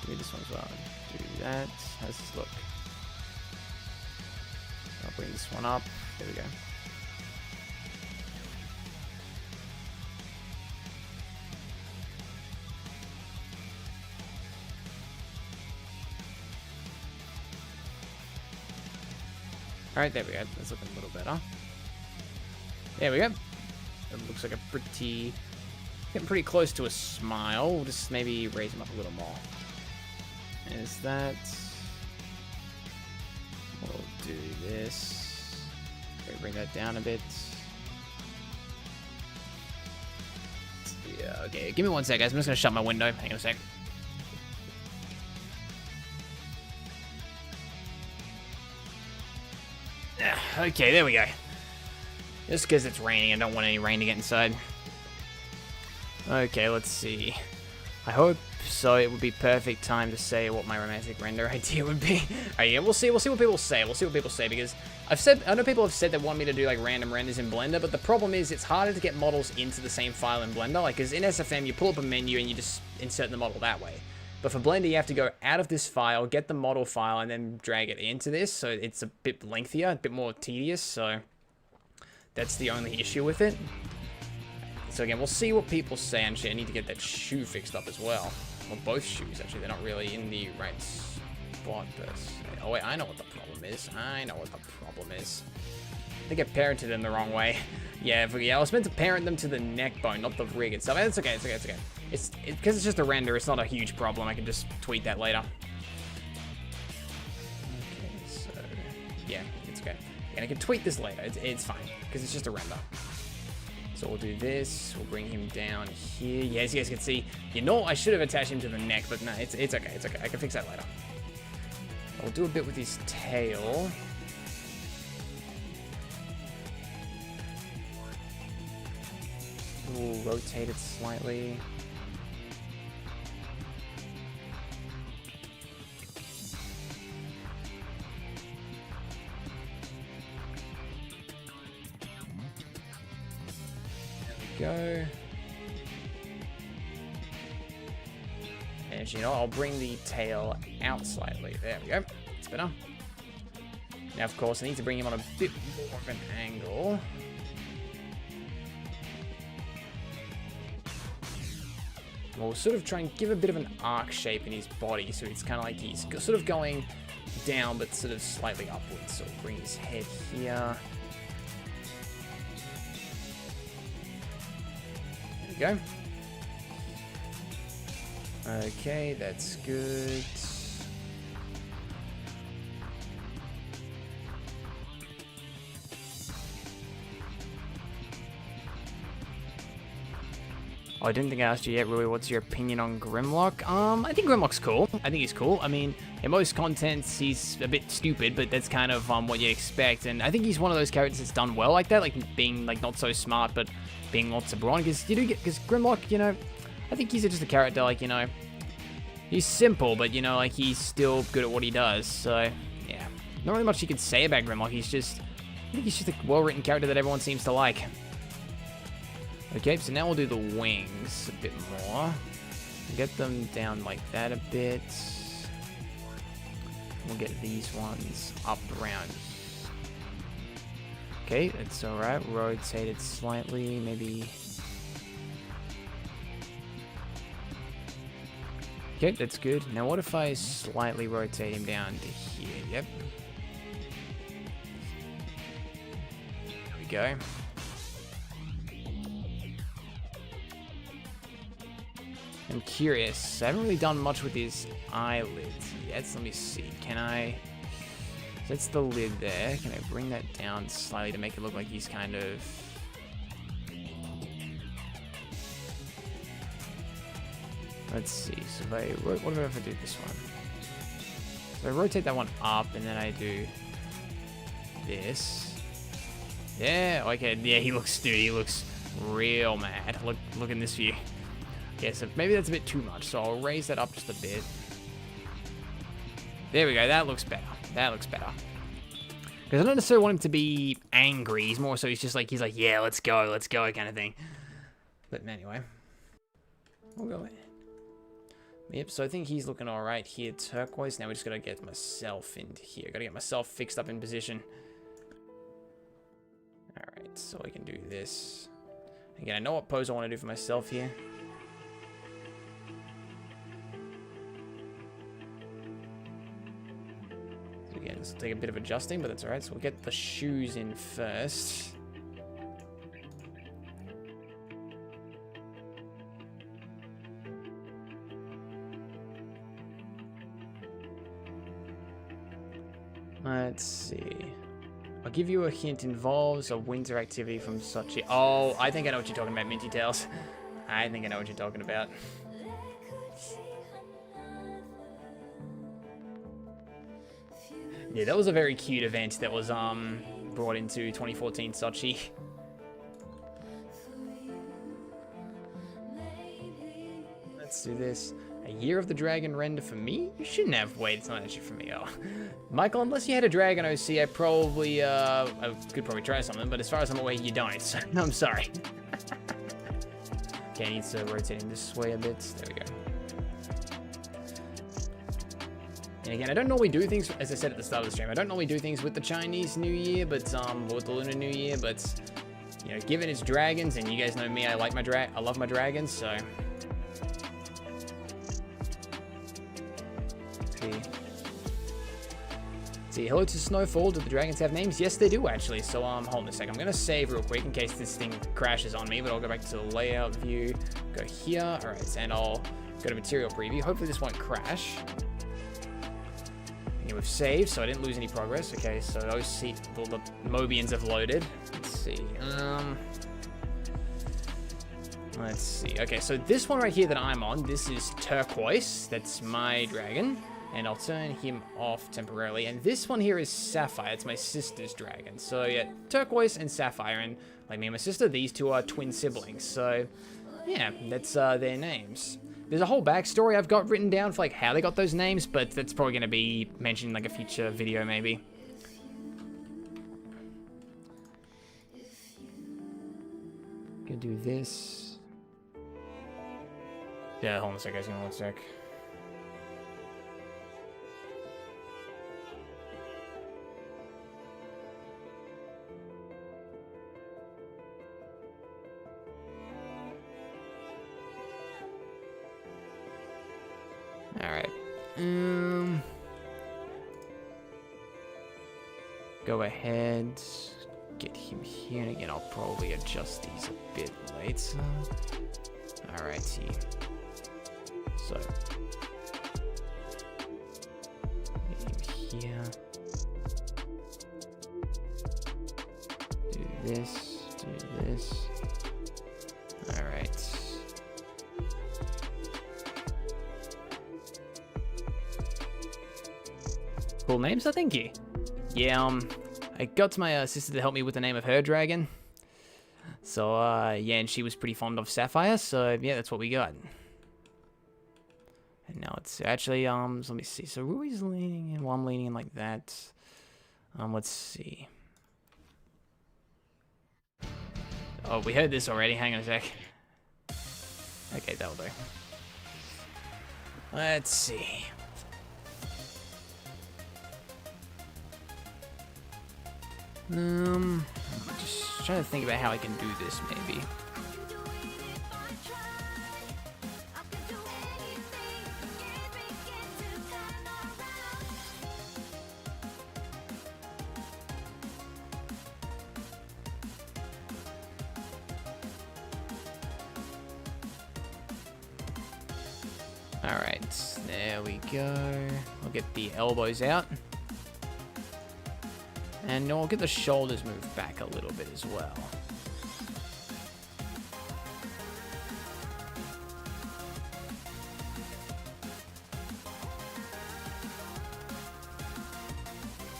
Give me this one as well. Do that. How's this look? I'll bring this one up. There we go. Alright, there we go. That's looking a little better. There we go. It looks like a getting pretty close to a smile. We'll just maybe raise him up a little more. There's that. We'll do this. Okay, bring that down a bit. Yeah, okay, give me 1 sec, guys. I'm just gonna shut my window. Hang on a sec. Okay, there we go. Just because it's raining, I don't want any rain to get inside. Okay, let's see. I hope so. It would be perfect time to say what my romantic render idea would be. Alright, yeah, we'll see what people say. We'll see what people say, because I know people have said they want me to do like random renders in Blender, but the problem is it's harder to get models into the same file in Blender. Like, because in SFM, you pull up a menu and you just insert the model that way. But for Blender, you have to go out of this file, get the model file, and then drag it into this, so it's a bit lengthier, a bit more tedious, so that's the only issue with it. So again, we'll see what people say. Actually, I need to get that shoe fixed up as well. Well, both shoes, actually. They're not really in the right spot. Oh, wait, I know what the problem is. I think I parented them the wrong way. Yeah, I was meant to parent them to the neck bone, not the rig itself. It's okay. Because it's just a render, it's not a huge problem. I can just tweak that later. Okay, so... yeah, it's okay. And I can tweak this later. It's fine, because it's just a render. So we'll do this. We'll bring him down here. Yeah, as you guys can see, I should have attached him to the neck, but no, it's okay. It's okay. I can fix that later. I'll do a bit with his tail. We'll rotate it slightly. Go. And I'll bring the tail out slightly. There we go. It's better. Now, of course, I need to bring him on a bit more of an angle. We'll sort of try and give a bit of an arc shape in his body, so it's kind of like he's sort of going down, but sort of slightly upwards. So we'll bring his head here. Go. Okay, that's good. Oh, I didn't think I asked you yet, Rui. What's your opinion on Grimlock? I think Grimlock's cool. I think he's cool. I mean, in most contents, he's a bit stupid, but that's kind of what you expect. And I think he's one of those characters that's done well like that, like being like not so smart, but being lots of brawn. Because Grimlock, I think he's just a character like he's simple, but like he's still good at what he does. So yeah, not really much you can say about Grimlock. I think he's just a well-written character that everyone seems to like. Okay, so now we'll do the wings a bit more. Get them down like that a bit. We'll get these ones up around. Okay, that's alright. Rotate it slightly, maybe. Okay, that's good. Now what if I slightly rotate him down to here? Yep. There we go. I'm curious. I haven't really done much with his eyelids yet. So let me see. Can I... So that's the lid there. Can I bring that down slightly to make it look like he's kind of... Let's see. So if I... What if I do this one? So I rotate that one up and then I do this. Yeah, okay. Yeah, he looks stupid. He looks real mad. Look in this view. Yeah, so maybe that's a bit too much, so I'll raise that up just a bit. There we go, that looks better. That looks better. Because I don't necessarily want him to be angry, he's more so he's like, yeah, let's go kind of thing. But anyway. We'll go in. Yep, so I think he's looking alright here, turquoise. Now we just gotta get myself into here. Gotta get myself fixed up in position. Alright, so I can do this. Again, I know what pose I want to do for myself here. Again, this will take a bit of adjusting, but that's alright. So we'll get the shoes in first. Let's see. I'll give you a hint. Involves a winter activity from Sochi. Oh, I think I know what you're talking about, Minty Tails. I think I know what you're talking about. Yeah, that was a very cute event that was brought into 2014 Sochi. Let's do this. A year of the dragon render for me? You shouldn't have. Wait, it's not actually for me. Oh, Michael, unless you had a dragon OC, I probably I could probably try something. But as far as I'm aware, you don't. So I'm sorry. Okay, I need to rotate him this way a bit. There we go. And again, I don't normally do things, as I said at the start of the stream, I don't normally do things with the Chinese New Year, but, or with the Lunar New Year, but, you know, given it's dragons, and you guys know me, I love my dragons, so. see. See, hello to Snowfall. Do the dragons have names? Yes, they do actually. So hold on a sec. I'm gonna save real quick in case this thing crashes on me. But I'll go back to the layout view. Go here. All right, and I'll go to material preview. Hopefully this won't crash. Okay, we've saved, so I didn't lose any progress. Okay, so those all the Mobians have loaded. Let's see. Let's see. Okay, so this one right here that I'm on, this is Turquoise. That's my dragon. And I'll turn him off temporarily. And this one here is Sapphire. It's my sister's dragon. So yeah, Turquoise and Sapphire. And like me and my sister, these two are twin siblings. So yeah, that's their names. There's a whole backstory I've got written down for like how they got those names, but that's probably going to be mentioned in like a future video maybe. Gonna do this. Yeah, hold on a sec, guys. Give me one sec. Alright. Go ahead. Get him here. And again, I'll probably adjust these a bit later. Alrighty. So. Get him here. Do this. Do this. Alright. Cool names, I think. Yeah, I got to my sister to help me with the name of her dragon. So, yeah, and she was pretty fond of Sapphire, so yeah, that's what we got. And now it's actually, so let me see. So Rui's leaning in, well, I'm leaning in like that. Let's see. Oh, we heard this already. Hang on a sec. Okay, that'll do. Let's see. Just trying to think about how I can do this, maybe. Alright, there we go. I'll get the elbows out. And I'll get the shoulders moved back a little bit as well.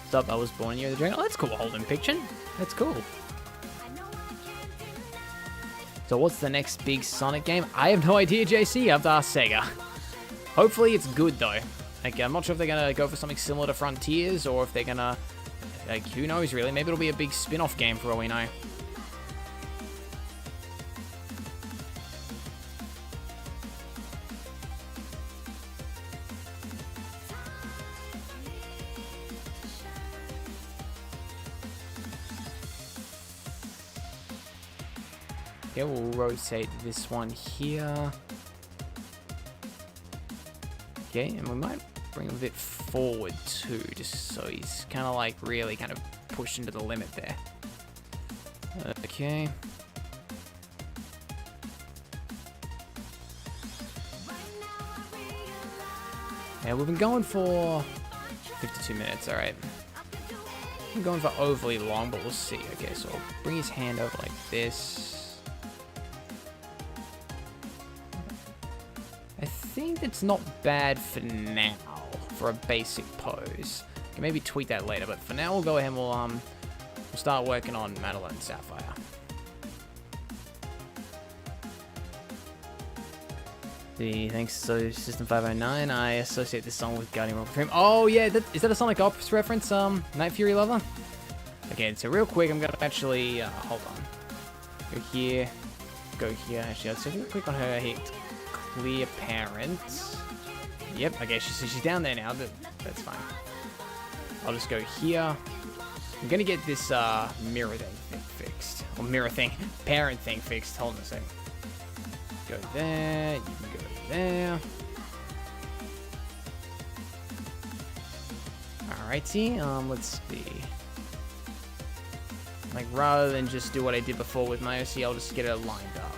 What's up? I was born in the year of the dragon. Oh, that's cool. Holding picture. That's cool. So what's the next big Sonic game? I have no idea, JC. I have to ask Sega. Hopefully it's good though. Like, I'm not sure if they're gonna go for something similar to Frontiers or if they're gonna, like, who knows really? Maybe it'll be a big spin-off game for all we know. Okay, we'll rotate this one here. Okay, and we might bring him a bit forward too, just so he's kind of like really kind of pushed into the limit there. Okay. Yeah, we've been going for 52 minutes, alright. I'm going for overly long, but we'll see. Okay, so I'll bring his hand over like this. I think it's not bad for now for a basic pose. Can maybe tweak that later, but for now we'll go ahead and we'll start working on Madeline and Sapphire. Thanks to System 509, I associate this song with Guardian Rock Dream. Oh yeah, is that a Sonic Ops reference? Night Fury Lover. Okay, so real quick, I'm gonna actually hold on. Go here, go here. Actually, let's take a quick on her here. Clear parent. Yep, okay, she's down there now, but that's fine. I'll just go here. I'm gonna get this mirror thing fixed. Or mirror thing, parent thing fixed. Hold on a second. Go there, you can go there. Alrighty, let's see. Like, rather than just do what I did before with my OC, I'll just get it lined up.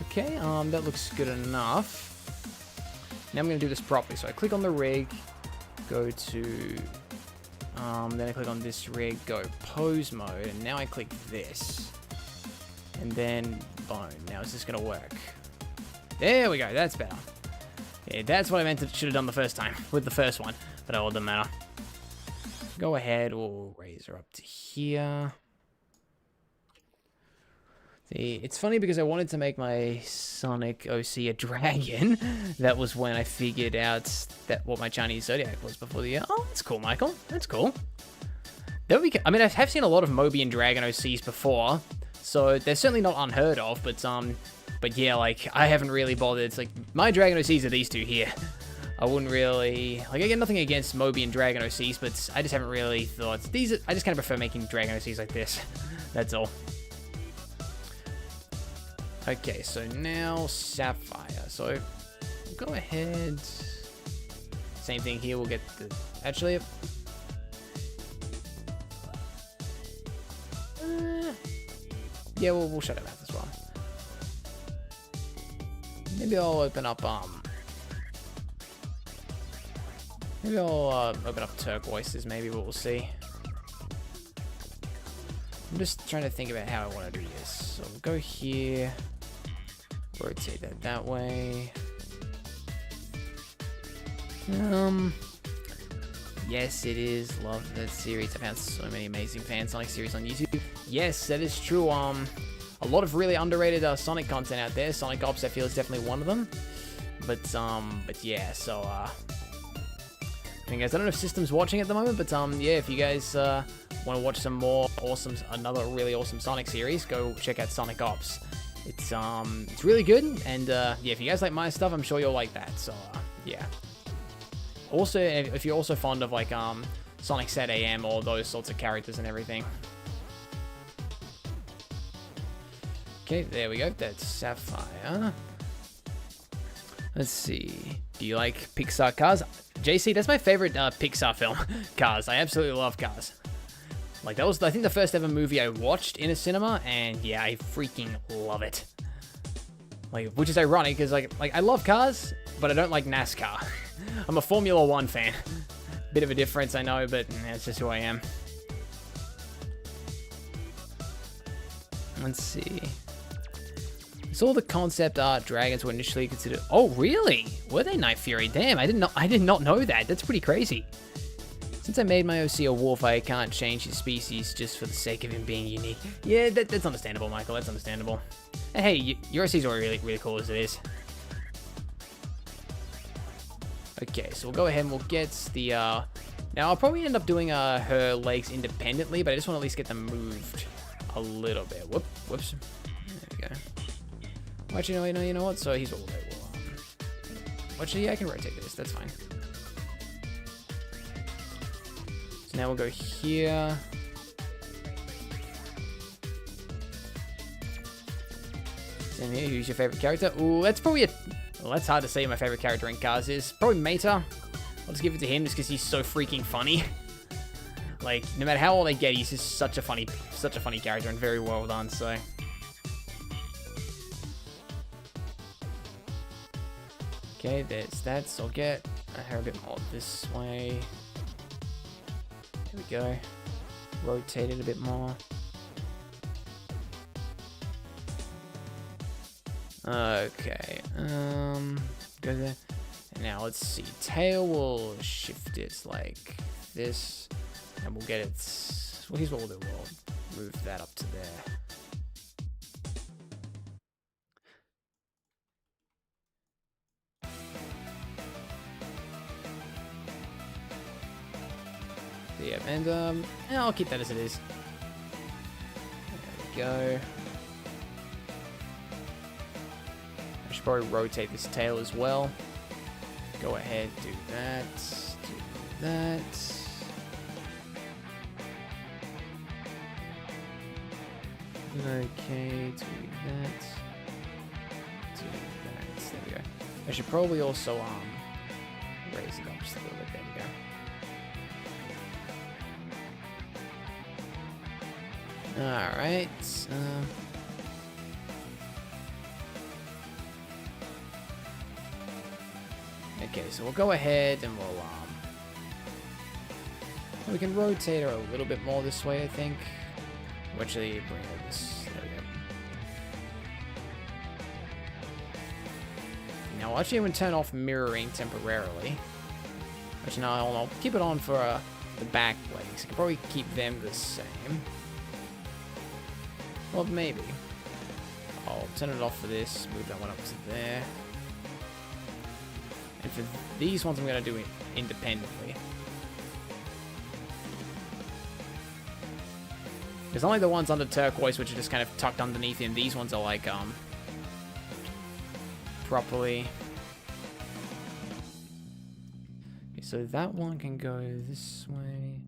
Okay, that looks good enough. Now I'm going to do this properly. So I click on the rig, go to, then I click on this rig, go pose mode, and now I click this. And then bone. Now is this going to work? There we go, that's better. Yeah, that's what I meant to should have done the first time with the first one, but it all doesn't matter. Go ahead, we'll raise her up to here. See, it's funny because I wanted to make my Sonic OC a dragon. That was when I figured out that what my Chinese Zodiac was before the year. Oh, that's cool, Michael. That's cool. There we go. I mean, I have seen a lot of Moby and Dragon OCs before, so they're certainly not unheard of, but yeah, like, I haven't really bothered. It's like, my Dragon OCs are these two here. I wouldn't really, like, I get nothing against Moby and Dragon OCs, but I just haven't really thought, I just kind of prefer making Dragon OCs like this. That's all. Okay, so now Sapphire. So go ahead. Same thing here. We'll get the. Actually, yeah, we'll shut him out as well. Maybe I'll open up. Maybe I'll open up turquoises. Maybe we'll see. I'm just trying to think about how I want to do this. So we'll go here. Rotate that way. Yes, it is. Love that series. I found so many amazing fan Sonic series on YouTube. Yes, that is true. A lot of really underrated Sonic content out there. Sonic Ops, I feel, is definitely one of them. But yeah. So I mean, guys, I don't know if System's watching at the moment, but yeah, if you guys want to watch some more another really awesome Sonic series, go check out Sonic Ops. It's really good, and yeah, if you guys like my stuff, I'm sure you'll like that. So yeah. Also, if you're also fond of like Sonic Set AM or those sorts of characters and everything. Okay, there we go. That's Sapphire. Let's see. Do you like Pixar Cars? JC, that's my favorite Pixar film. Cars. I absolutely love Cars. Like, that was, I think, the first ever movie I watched in a cinema, and yeah, I freaking love it. Like, which is ironic, because, like I love cars, but I don't like NASCAR. I'm a Formula 1 fan. Bit of a difference, I know, but that's just who I am. Let's see. So all the concept art dragons were initially considered... Oh, really? Were they Night Fury? Damn, I did not know that. That's pretty crazy. Since I made my OC a wolf, I can't change his species just for the sake of him being unique. Yeah, that's understandable, Michael. That's understandable. And hey, your OC's are really, really cool as it is. Okay, so we'll go ahead and we'll get the... Now, I'll probably end up doing her legs independently, but I just want to at least get them moved a little bit. Whoops. There we go. Well, actually, no, you know what? So he's all right. Well, actually, yeah, I can rotate this. That's fine. So now we'll go here. Same here. Who's your favorite character? Ooh, that's probably a... Well, that's hard to say who my favorite character in Cars is. Probably Mater. I'll just give it to him just because he's so freaking funny. Like, no matter how old I get, he's just such a funny character and very well done, so... Okay, there's that, so I'll get her a bit more this way. There we go. Rotate it a bit more. Okay, go there. And now let's see. Tail will shift it like this, and we'll get it. Well, here's what we'll do. We'll move that up to there. Yeah, and yeah, I'll keep that as it is. There we go. I should probably rotate this tail as well. Go ahead, do that, do that. Okay, do that, do that. There we go. I should probably also raise it up just a little bit. There we go. Alright. Okay, so we'll go ahead and we can rotate her a little bit more this way, I think. We'll actually bring her this. There we go. Now, I'll actually turn off mirroring temporarily. Actually, no, I'll keep it on for the back legs. I can probably keep them the same. Well, maybe. I'll turn it off for this, move that one up to there. And for these ones, I'm going to do it independently. Because only the ones under turquoise, which are just kind of tucked underneath him, these ones are like, properly. Okay, so that one can go this way.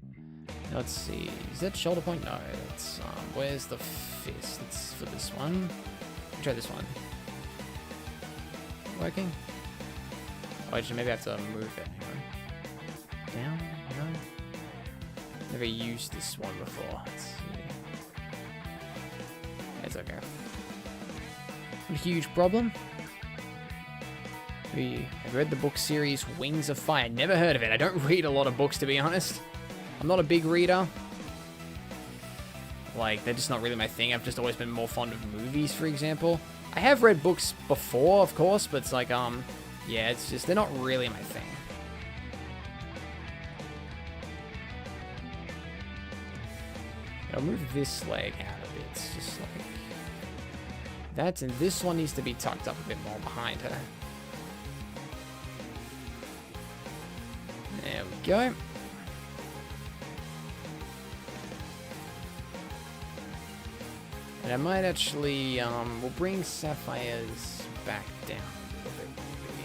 Let's see. Is that shoulder point? No, that's, where's the fist? It's for this one. Try this one. Working? Oh, actually, maybe I have to move it. Hang on. Down? No? Never used this one before. Let's see. It's okay. Not a huge problem. I've read the book series Wings of Fire. Never heard of it. I don't read a lot of books, to be honest. I'm not a big reader. Like, they're just not really my thing. I've just always been more fond of movies, for example. I have read books before, of course, but it's like, yeah, it's just, they're not really my thing. I'll move this leg out a bit. It's just like that, and this one needs to be tucked up a bit more behind her. There we go. And I might actually, we'll bring Sapphire's back down a little bit, maybe.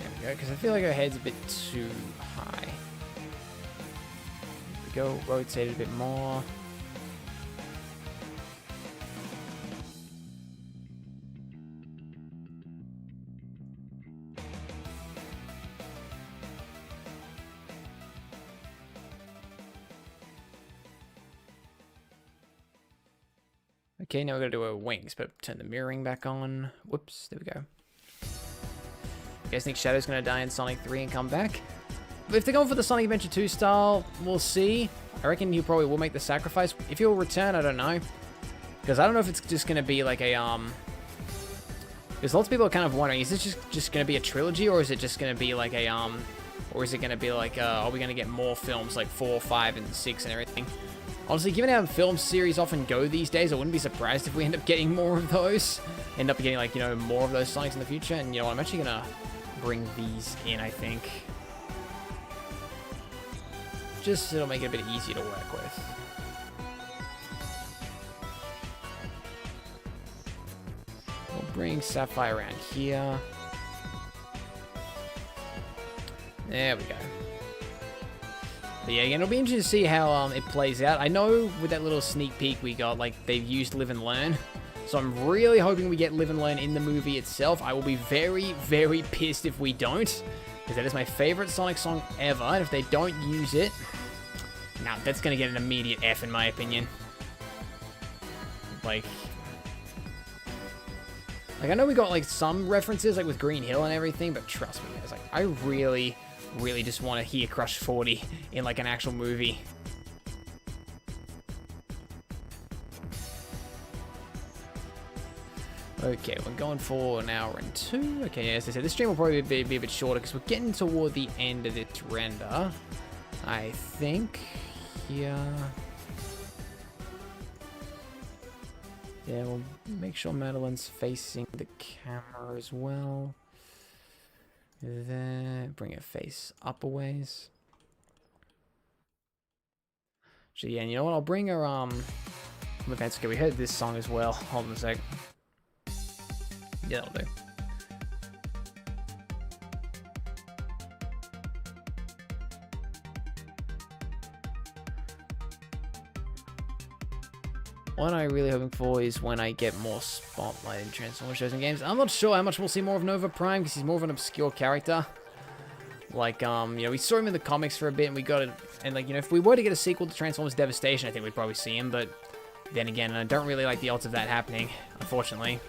There we go, because I feel like her head's a bit too high. There we go, rotate it a bit more. Okay, now we're going to do our wings, but turn the mirroring back on. Whoops, there we go. You guys think Shadow's going to die in Sonic 3 and come back? If they're going for the Sonic Adventure 2 style, we'll see. I reckon he probably will make the sacrifice. If he'll return, I don't know. Because I don't know if it's just going to be like a, because lots of people are kind of wondering, is this just going to be a trilogy, or is it just going to be like a, or is it going to be like, are we going to get more films like 4, 5, and 6 and everything? Honestly, given how film series often go these days, I wouldn't be surprised if we end up getting more of those. End up getting, like, you know, more of those Sonics in the future. And, you know, I'm actually going to bring these in, I think. Just so it'll make it a bit easier to work with. We'll bring Sapphire around here. There we go. But yeah, again, it'll be interesting to see how it plays out. I know with that little sneak peek we got, like, they've used Live and Learn. So I'm really hoping we get Live and Learn in the movie itself. I will be very, very pissed if we don't. Because that is my favorite Sonic song ever. And if they don't use it, nah, that's going to get an immediate F in my opinion. Like, I know we got, like, some references, like, with Green Hill and everything. But trust me, guys, like, I really just want to hear Crush 40 in, like, an actual movie. Okay, we're going for an hour and 2. Okay, as I said, this stream will probably be a bit shorter because we're getting toward the end of this render. I think here. Yeah, we'll make sure Madeline's facing the camera as well. There, bring her face up a ways. So yeah, and you know what? I'll bring her okay, we heard this song as well. Hold on a sec. Yeah, that'll do. What I'm really hoping for is when I get more spotlight in Transformers shows and games. I'm not sure how much we'll see more of Nova Prime because he's more of an obscure character. Like, you know, we saw him in the comics for a bit, and we got it, and like, you know, if we were to get a sequel to Transformers Devastation, I think we'd probably see him, but then again, I don't really like the odds of that happening, unfortunately.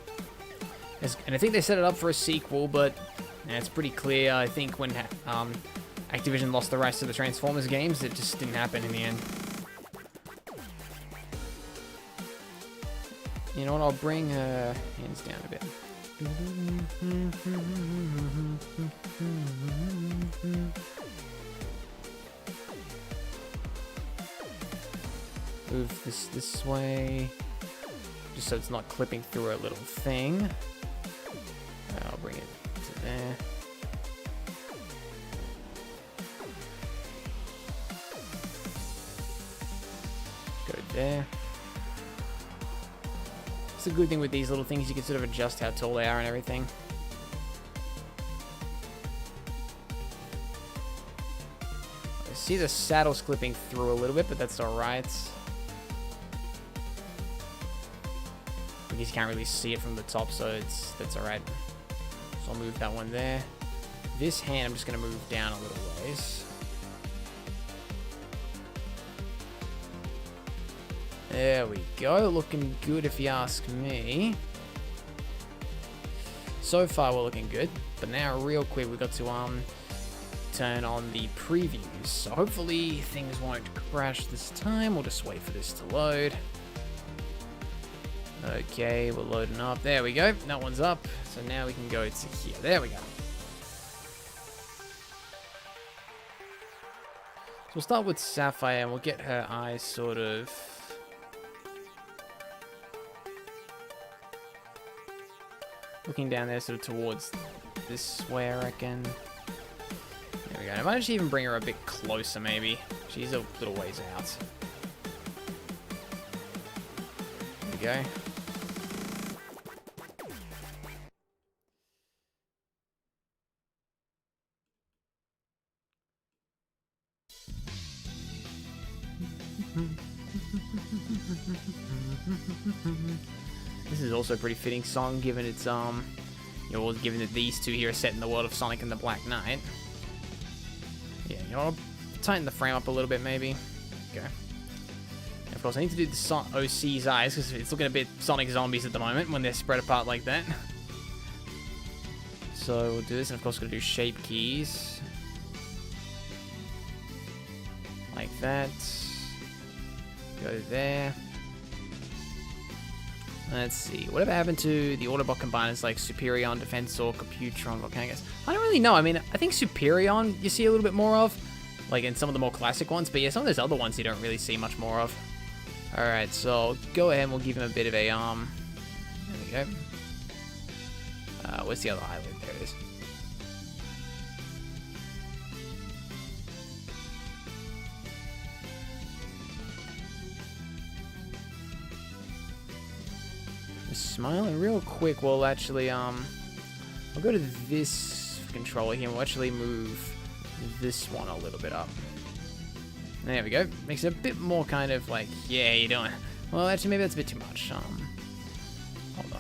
And I think they set it up for a sequel, but yeah, it's pretty clear, I think, when Activision lost the rights to the Transformers games, it just didn't happen in the end. You know what, I'll bring her hands down a bit. Move this way, just so it's not clipping through a little thing. I'll bring it to there. Go there. It's a good thing with these little things, you can sort of adjust how tall they are and everything. I see the saddle's clipping through a little bit, but that's alright. You can't really see it from the top, so that's alright. So I'll move that one there. This hand, I'm just going to move down a little ways. There we go, looking good if you ask me. So far we're looking good, but now real quick we've got to turn on the previews. So hopefully things won't crash this time. We'll just wait for this to load. Okay, we're loading up. There we go, that one's up. So now we can go to here. There we go. So we'll start with Sapphire and we'll get her eyes sort of looking down there, sort of towards this way, I reckon. There we go. I might actually even bring her a bit closer, maybe. She's a little ways out. There we go. This is also a pretty fitting song, given it's you know, given that these two here are set in the world of Sonic and the Black Knight. Yeah, you know, I'll tighten the frame up a little bit, maybe. Okay. And of course, I need to do the OC's eyes because it's looking a bit Sonic Zombies at the moment when they're spread apart like that. So we'll do this, and of course, we're gonna do shape keys like that. Go there. Let's see. Whatever happened to the Autobot combiners like Superion, Defensor, Computron, Volcanicus? I don't really know. I mean, I think Superion you see a little bit more of, like in some of the more classic ones, but yeah, some of those other ones you don't really see much more of. Alright, so go ahead and we'll give him a bit of a, there we go. Where's the other eyelid? There it is. Smiling real quick. We'll actually I'll go to this controller here and we'll actually move this one a little bit up. There we go. Makes it a bit more kind of like, yeah, you doing. Well, actually maybe that's a bit too much. Hold on.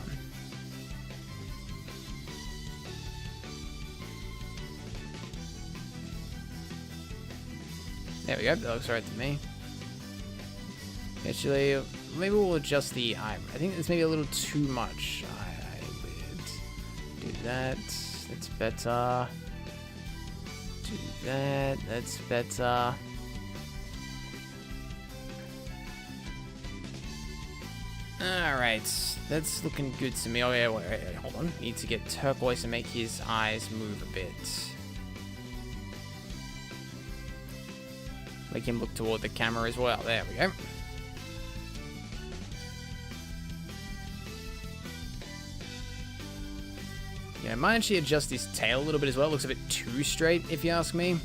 There we go. That looks right to me. Actually, maybe we'll adjust the eye. I think it's maybe a little too much. Eyelid. Do that. That's better. Do that. That's better. Alright. That's looking good to me. Oh, yeah, wait, hold on. Need to get turquoise and make his eyes move a bit. Make him look toward the camera as well. There we go. Yeah, I might actually adjust his tail a little bit as well. It looks a bit too straight, if you ask me.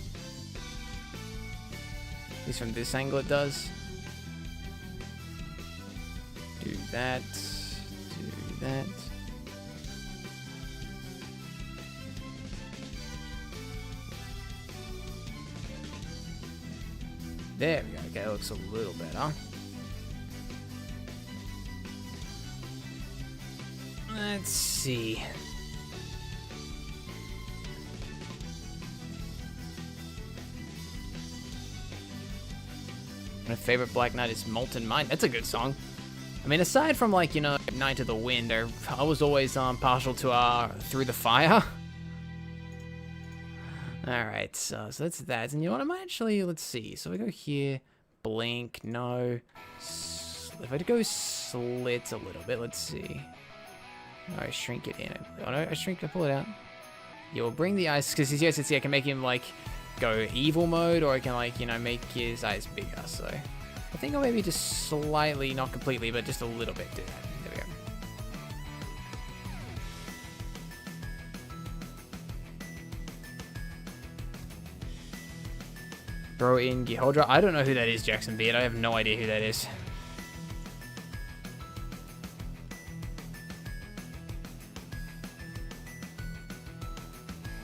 At least from this angle it does. Do that. Do that. There we go. Okay, that looks a little better. Let's see. My favorite Black Knight is Molten Mind. That's a good song. I mean, aside from, like, you know, Night to the Wind, I was always partial to Through the Fire. Alright, so that's that. And you know what, I might actually, let's see. So we go here, blink, no. If I go slit a little bit, let's see. Alright, shrink it in. Oh no, I shrink, I pull it out. Yeah, we'll bring the eyes, because as you see, I can make him, like, go evil mode, or I can, like, you know, make his eyes bigger, so. I think I'll maybe just slightly, not completely, but just a little bit do that. There we go. Throw in Gehodra. I don't know who that is, Jackson Beard. I have no idea who that is.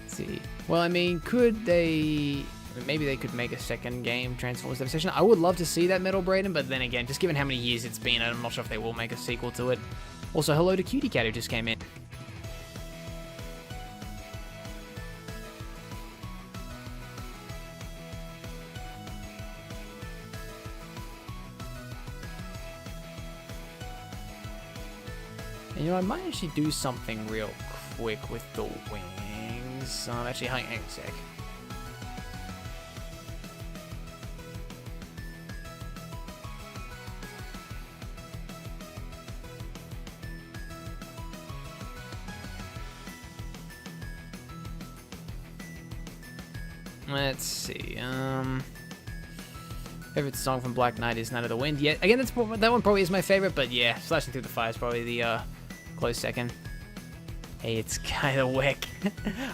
Let's see. Well, I mean, could they... Maybe they could make a second game, Transformers Devastation. I would love to see that Metal Braden, but then again, just given how many years it's been, I'm not sure if they will make a sequel to it. Also, hello to Cutie Cat who just came in. And, you know, I might actually do something real quick with the wings. Actually, hang on a sec. Let's see. Favorite song from Black Knight is Night of the Wind. Yeah, again, that one probably is my favorite, but yeah, Slashing Through the Fire is probably the close second. Hey, it's kind of wick.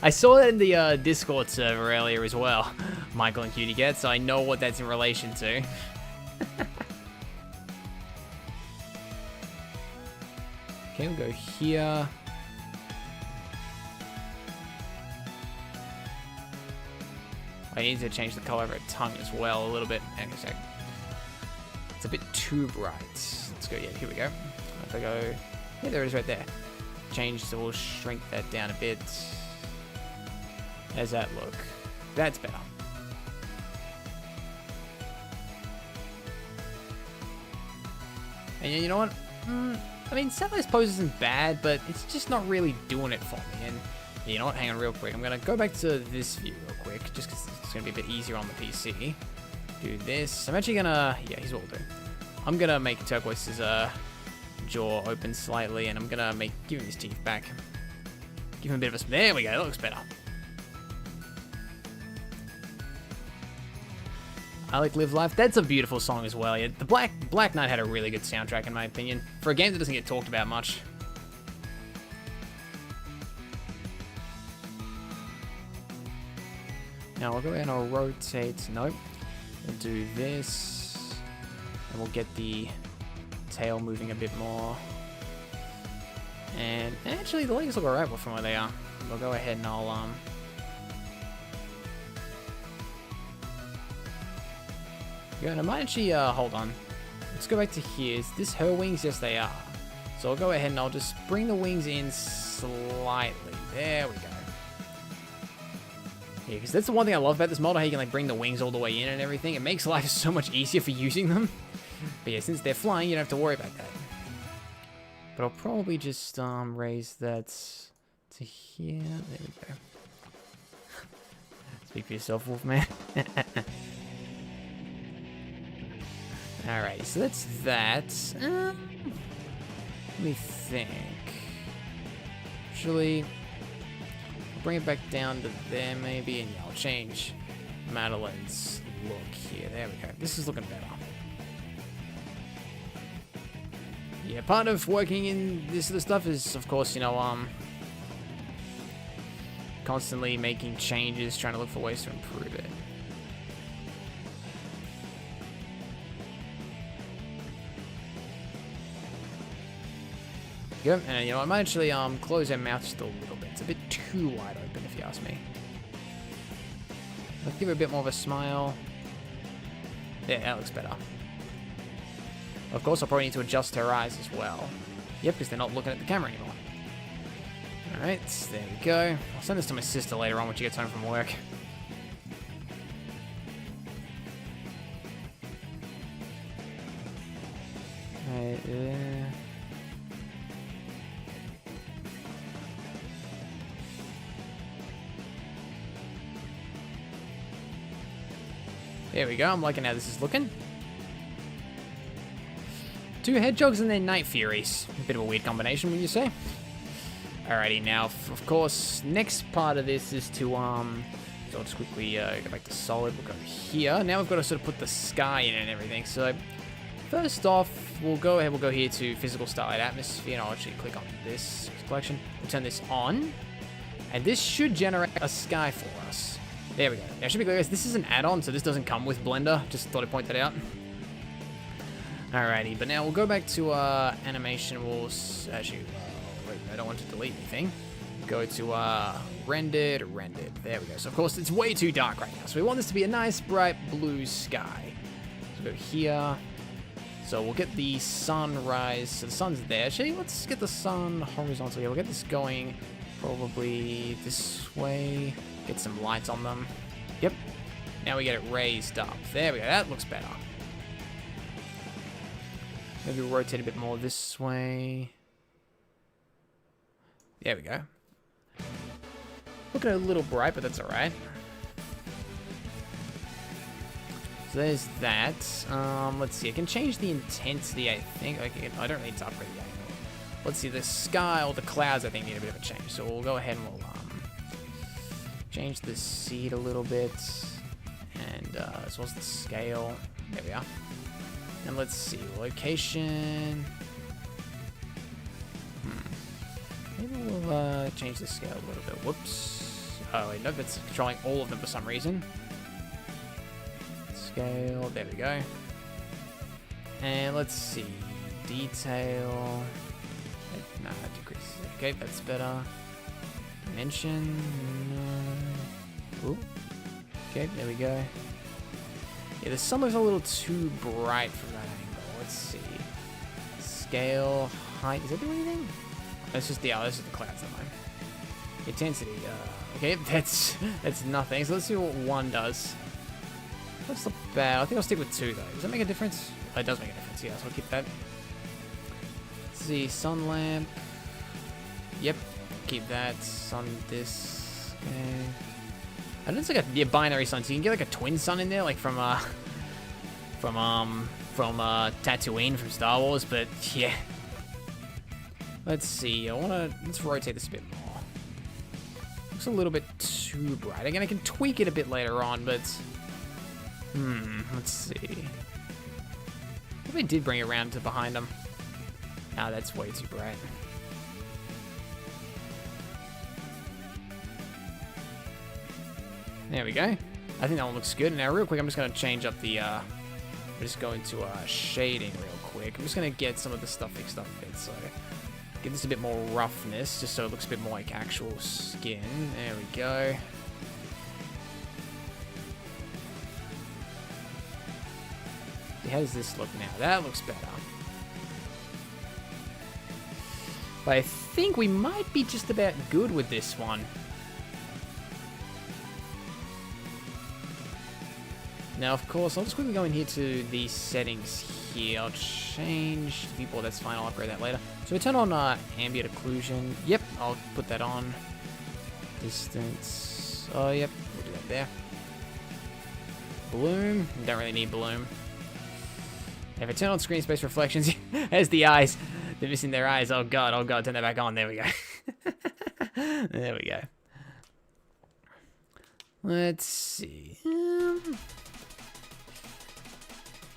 I saw that in the Discord server earlier as well, Michael and Cutie Cat, so I know what that's in relation to. Okay, we'll go here. I need to change the color of her tongue as well a little bit. Hang on a sec. It's a bit too bright. Let's go, yeah, here we go. If I go, yeah, there it is right there. Change, so we'll shrink that down a bit. How's that look? That's better. And you know what? I mean, Satellite's pose isn't bad, but it's just not really doing it for me. And you know what? Hang on real quick. I'm going to go back to this view real quick, just because it's going to be a bit easier on the PC. Do this. I'm actually going to... Yeah, here's what we'll do. I'm going to make Turquoise's jaw open slightly, and I'm going to give him his teeth back. Give him a bit of a... There we go. That looks better. I like Live Life. That's a beautiful song as well. Yeah, the Black Knight had a really good soundtrack, in my opinion, for a game that doesn't get talked about much. Now we'll go ahead and I'll rotate. Nope. We'll do this, and we'll get the tail moving a bit more. And actually, the legs look alright from where they are. We'll go ahead and I'll Yeah, and I might actually, hold on. Let's go back to here. Is this her wings? Yes, they are. So I'll go ahead and I'll just bring the wings in slightly. There we go. Yeah, because that's the one thing I love about this model, how you can, like, bring the wings all the way in and everything. It makes life so much easier for using them. But yeah, since they're flying, you don't have to worry about that. But I'll probably just, raise that to here. There we go. Speak for yourself, Wolfman. Alright, so that's that. Let me think. Actually, I'll bring it back down to there maybe, and yeah, I'll change Madeline's look here. There we go. This is looking better. Yeah, part of working in this sort of stuff is, of course, you know, constantly making changes, trying to look for ways to improve it. Yep, and you know, I might actually close her mouth just a little bit. It's a bit too wide open, if you ask me. Let's give her a bit more of a smile. Yeah, that looks better. Of course, I'll probably need to adjust her eyes as well. Yep, because they're not looking at the camera anymore. Alright, there we go. I'll send this to my sister later on when she gets home from work. There we go. I'm liking how this is looking. 2 hedgehogs and then night furies. A bit of a weird combination, would you say? Alrighty, now, of course, next part of this is to, so I'll just quickly go back to solid. We'll go here. Now we've got to sort of put the sky in and everything. So, first off, we'll go ahead, we'll go here to physical starlight atmosphere, and I'll actually click on this collection. We'll turn this on, and this should generate a sky for us. There we go. Now, it should be clear, guys, this is an add-on, so this doesn't come with Blender. Just thought I'd point that out. Alrighty, but now we'll go back to animation. We'll actually, wait, I don't want to delete anything. Go to rendered. There we go. So of course it's way too dark right now. So we want this to be a nice bright blue sky. So go here. So we'll get the sunrise. So the sun's there. Actually, let's get the sun horizontal here. We'll get this going probably this way. Get some lights on them. Yep. Now we get it raised up. There we go. That looks better. Maybe we'll rotate a bit more this way. There we go. Looking a little bright, but that's alright. So there's that. Let's see. I can change the intensity, I think. Okay, I don't need to upgrade the angle. Let's see. The sky or the clouds, I think, need a bit of a change. So we'll go ahead and we'll change the seed a little bit. And as well as the scale. There we are. And let's see, location. Maybe we'll change the scale a little bit. Whoops. Oh, wait, no, that's controlling all of them for some reason. Scale, there we go. And let's see, detail. Nah, decrease. Okay, that's better. Dimension. No. Ooh. Okay, there we go. Yeah, the sun looks a little too bright from that angle. Let's see. Scale, height. Does that do anything? That's just the clouds that line. Intensity. Okay, that's nothing. So let's see what 1 does. That's not bad. I think I'll stick with 2 though. Does that make a difference? Oh, it does make a difference. Yeah, so I'll keep that. Let's see. Sun lamp. Yep. Keep that. Sun disk. Okay. I know it's like a binary sun, so you can get like a twin sun in there, like from Tatooine from Star Wars. But yeah, let's see. Let's rotate this a bit more. Looks a little bit too bright. Again, I can tweak it a bit later on, but let's see. Maybe I did bring it around to behind them. Ah, that's way too bright. There we go. I think that one looks good. Now, real quick, I'm just going to change up the, I'm just going to shading real quick. I'm just going to get some of the stuff fixed up a bit, so give this a bit more roughness, just so it looks a bit more like actual skin. There we go. How does this look now? That looks better. But I think we might be just about good with this one. Now, of course, I'll just quickly go in here to the settings here. I'll change the viewport. That's fine. I'll upgrade that later. So we turn on ambient occlusion. Yep, I'll put that on. Distance. Oh, yep, we'll do that there. Bloom. Don't really need bloom. If I turn on screen space reflections, there's the eyes. They're missing their eyes. Oh god, turn that back on. There we go. There we go. Let's see.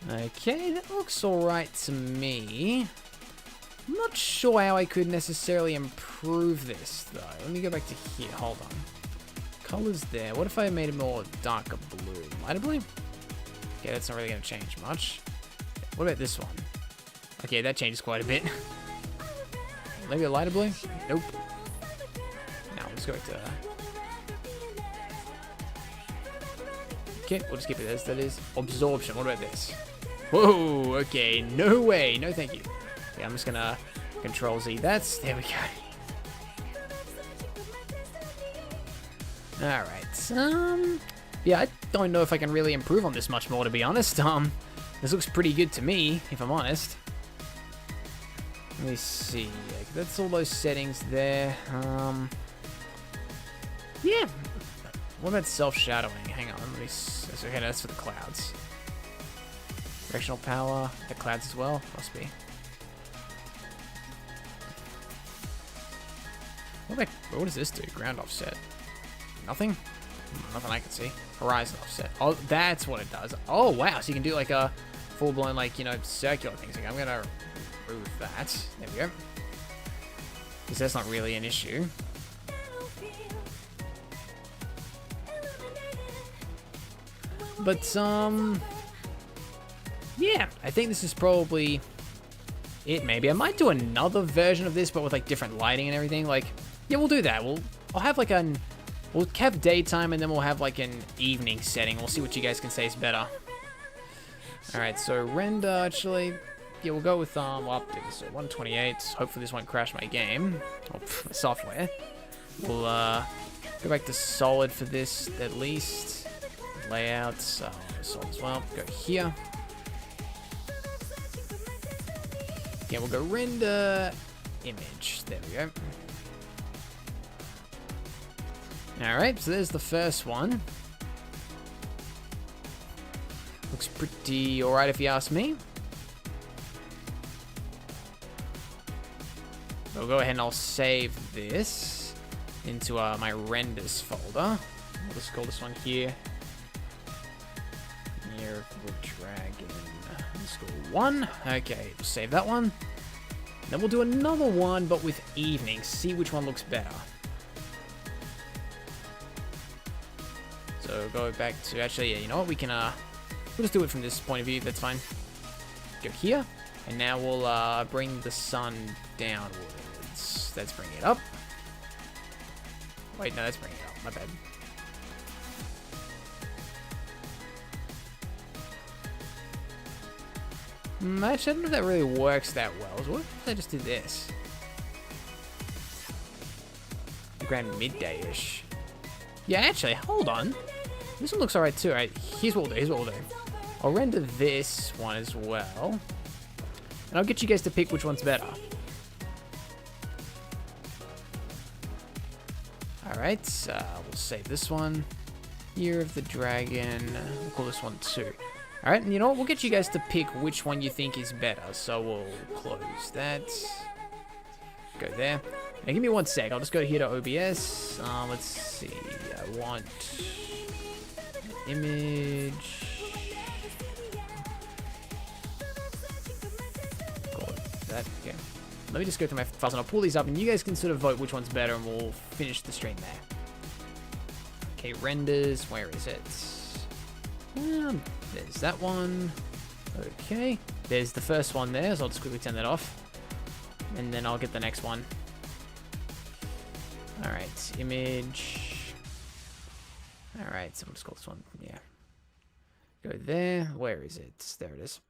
Okay, that looks alright to me. I'm not sure how I could necessarily improve this, though. Let me go back to here. Hold on. Colors there. What if I made it more darker blue? Lighter blue? Okay, that's not really going to change much. What about this one? Okay, that changes quite a bit. Maybe a lighter blue? Nope. Now, let's go back to... Okay, we'll just keep it as that is. Absorption, what about this? Whoa, okay, no way, no thank you. Okay, I'm just gonna Control Z, there we go. Alright, yeah, I don't know if I can really improve on this much more, to be honest. This looks pretty good to me, if I'm honest. Let me see. Yeah, that's all those settings there. Yeah. What about self-shadowing? Hang on. Let me. Okay, that's for the clouds. Directional power. The clouds as well. Must be. What does this do? Ground offset. Nothing? Nothing I can see. Horizon offset. Oh, that's what it does. Oh, wow. So you can do like a full-blown, like, you know, circular things. Like, I'm going to remove that. There we go. Because that's not really an issue. But, yeah. I think this is probably it, maybe. I might do another version of this, but with, like, different lighting and everything. Like, yeah, we'll do that. I'll have, like, we'll have daytime, and then we'll have, like, an evening setting. We'll see what you guys can say is better. Alright, so render, actually, yeah, we'll go with, I'll update this to 128. Hopefully this won't crash my game, or software. We'll, go back to solid for this, at least. Layout, solid as well. Go here. Yeah, we'll go render image. There we go. Alright, so there's the first one. Looks pretty alright if you ask me. I'll go ahead and I'll save this into my renders folder. I'll just call this one here. Year of the Dragon. Let's go 1. Okay, we'll save that one. Then we'll do another one, but with evening. See which one looks better. So go back to, actually, yeah, you know what, we can, we'll just do it from this point of view, that's fine. Go here, and now we'll, bring the sun downwards. Let's bring it up. Wait, no, let's bring it up, my bad. Actually, I don't know if that really works that well. So what if I just did this? Around midday-ish. Yeah, actually, hold on. This one looks alright too, right? Here's what we'll do. I'll render this one as well. And I'll get you guys to pick which one's better. Alright, we'll save this one. Year of the Dragon. We'll call this one 2. Alright, and you know what? We'll get you guys to pick which one you think is better. So we'll close that. Go there. Now give me 1 sec. I'll just go here to OBS. Let's see. I want image. Call it that. Okay. Let me just go through my files and I'll pull these up and you guys can sort of vote which one's better and we'll finish the stream there. Okay, renders. Where is it? There's that one. Okay. There's the first one there, so I'll just quickly turn that off. And then I'll get the next one. Alright, image. Alright, so we'll just call this one, yeah. Go there. Where is it? There it is.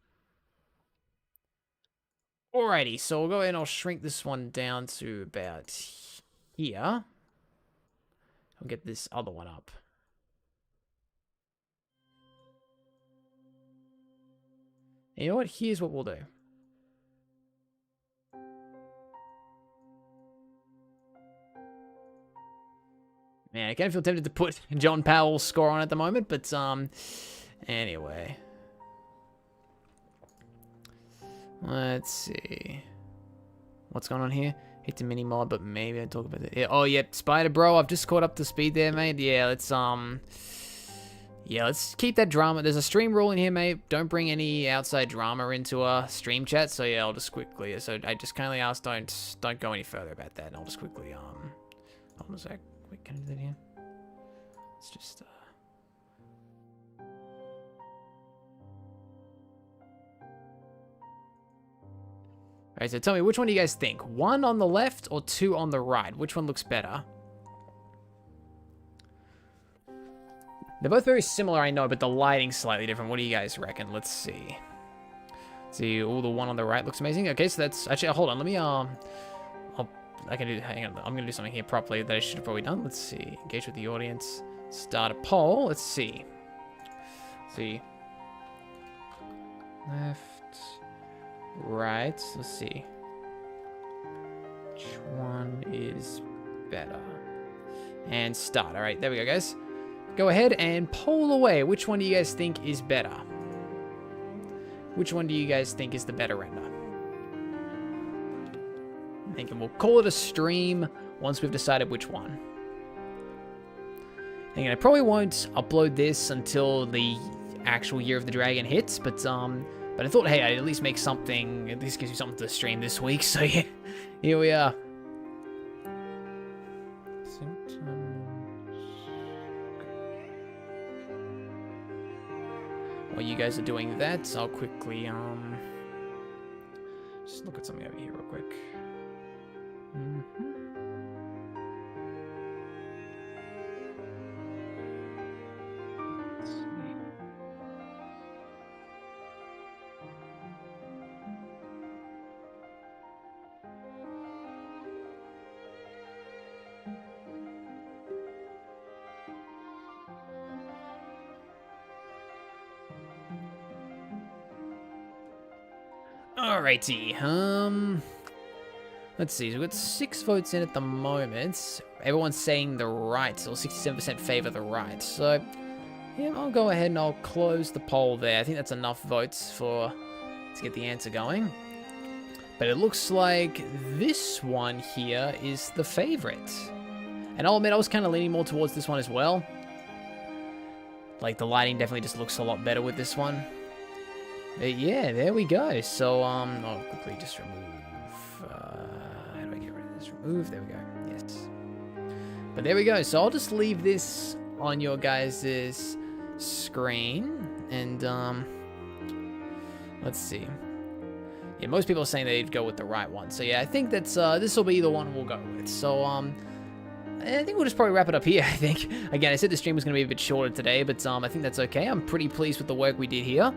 Alrighty, so we'll go ahead and I'll shrink this one down to about here. I'll get this other one up. And you know what? Here's what we'll do. Man, I kind of feel tempted to put John Powell's score on at the moment, but anyway. Let's see. What's going on here? Hate the mini mod, but maybe I talk about it. Yeah, oh, yeah, Spider Bro, I've just caught up to speed there, mate. Yeah, let's let's keep that drama. There's a stream rule in here, mate. Don't bring any outside drama into a stream chat. So yeah, I'll just quickly. So I just kindly ask, don't go any further about that. And I'll just quickly hold on a sec. Wait, can I do that here? Let's just Alright, so tell me, which one do you guys think? 1 on the left or 2 on the right? Which one looks better? They're both very similar, I know, but the lighting's slightly different. What do you guys reckon? Let's see. See, all the one on the right looks amazing. Okay, so that's actually, hold on, let me I can do, hang on, I'm gonna do something here properly that I should have probably done. Let's see. Engage with the audience. Start a poll. Let's see. See. Left. Right. Let's see. Which one is better? And start. All right, there we go, guys. Go ahead and poll away. Which one do you guys think is better? Which one do you guys think is the better render? I'm thinking we'll call it a stream once we've decided which one. Thinking I probably won't upload this until the actual Year of the Dragon hits, but I thought, hey, I'd at least make something. At least gives you something to stream this week. So yeah, here we are. While you guys are doing that, I'll quickly just look at something over here real quick. Let's see. Alrighty, let's see, we've got 6 votes in at the moment. Everyone's saying the right, or 67% favor the right. So, yeah, I'll go ahead and I'll close the poll there. I think that's enough votes to get the answer going. But it looks like this one here is the favorite. And I'll admit, I was kind of leaning more towards this one as well. Like, the lighting definitely just looks a lot better with this one. But yeah, there we go. So, I'll quickly just remove, how do I get rid of this? Remove, there we go, yes. But there we go, so I'll just leave this on your guys' screen, and, let's see. Yeah, most people are saying they'd go with the right one, so yeah, I think that's, this will be the one we'll go with. So, I think we'll just probably wrap it up here, I think. Again, I said the stream was going to be a bit shorter today, but, I think that's okay. I'm pretty pleased with the work we did here.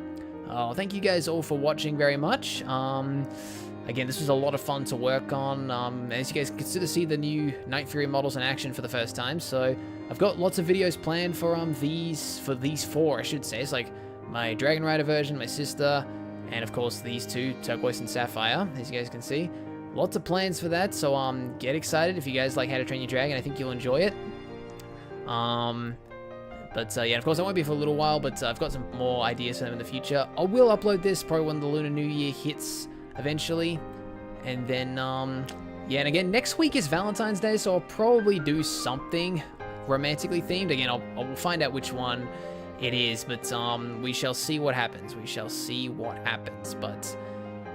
Thank you guys all for watching very much. Again, this was a lot of fun to work on. As you guys consider see the new Night Fury models in action for the first time, so I've got lots of videos planned for these 4, I should say. It's like my Dragon Rider version, my sister, and of course these 2, Turquoise and Sapphire, as you guys can see. Lots of plans for that, so get excited if you guys like How to Train Your Dragon. I think you'll enjoy it. But yeah, of course, I won't be for a little while, but I've got some more ideas for them in the future. I will upload this probably when the Lunar New Year hits eventually. And then, yeah, and again, next week is Valentine's Day, so I'll probably do something romantically themed. Again, I'll find out which one it is, but we shall see what happens. We shall see what happens. But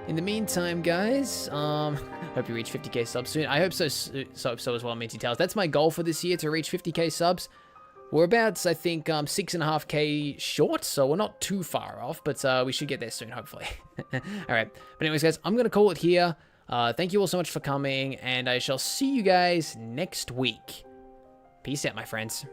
in the meantime, guys, hope you reach 50k subs soon. I hope so as well, Minty Tales. That's my goal for this year, to reach 50k subs. We're about, I think, 6.5k short, so we're not too far off, but we should get there soon, hopefully. All right. But anyways, guys, I'm going to call it here. Thank you all so much for coming, and I shall see you guys next week. Peace out, my friends.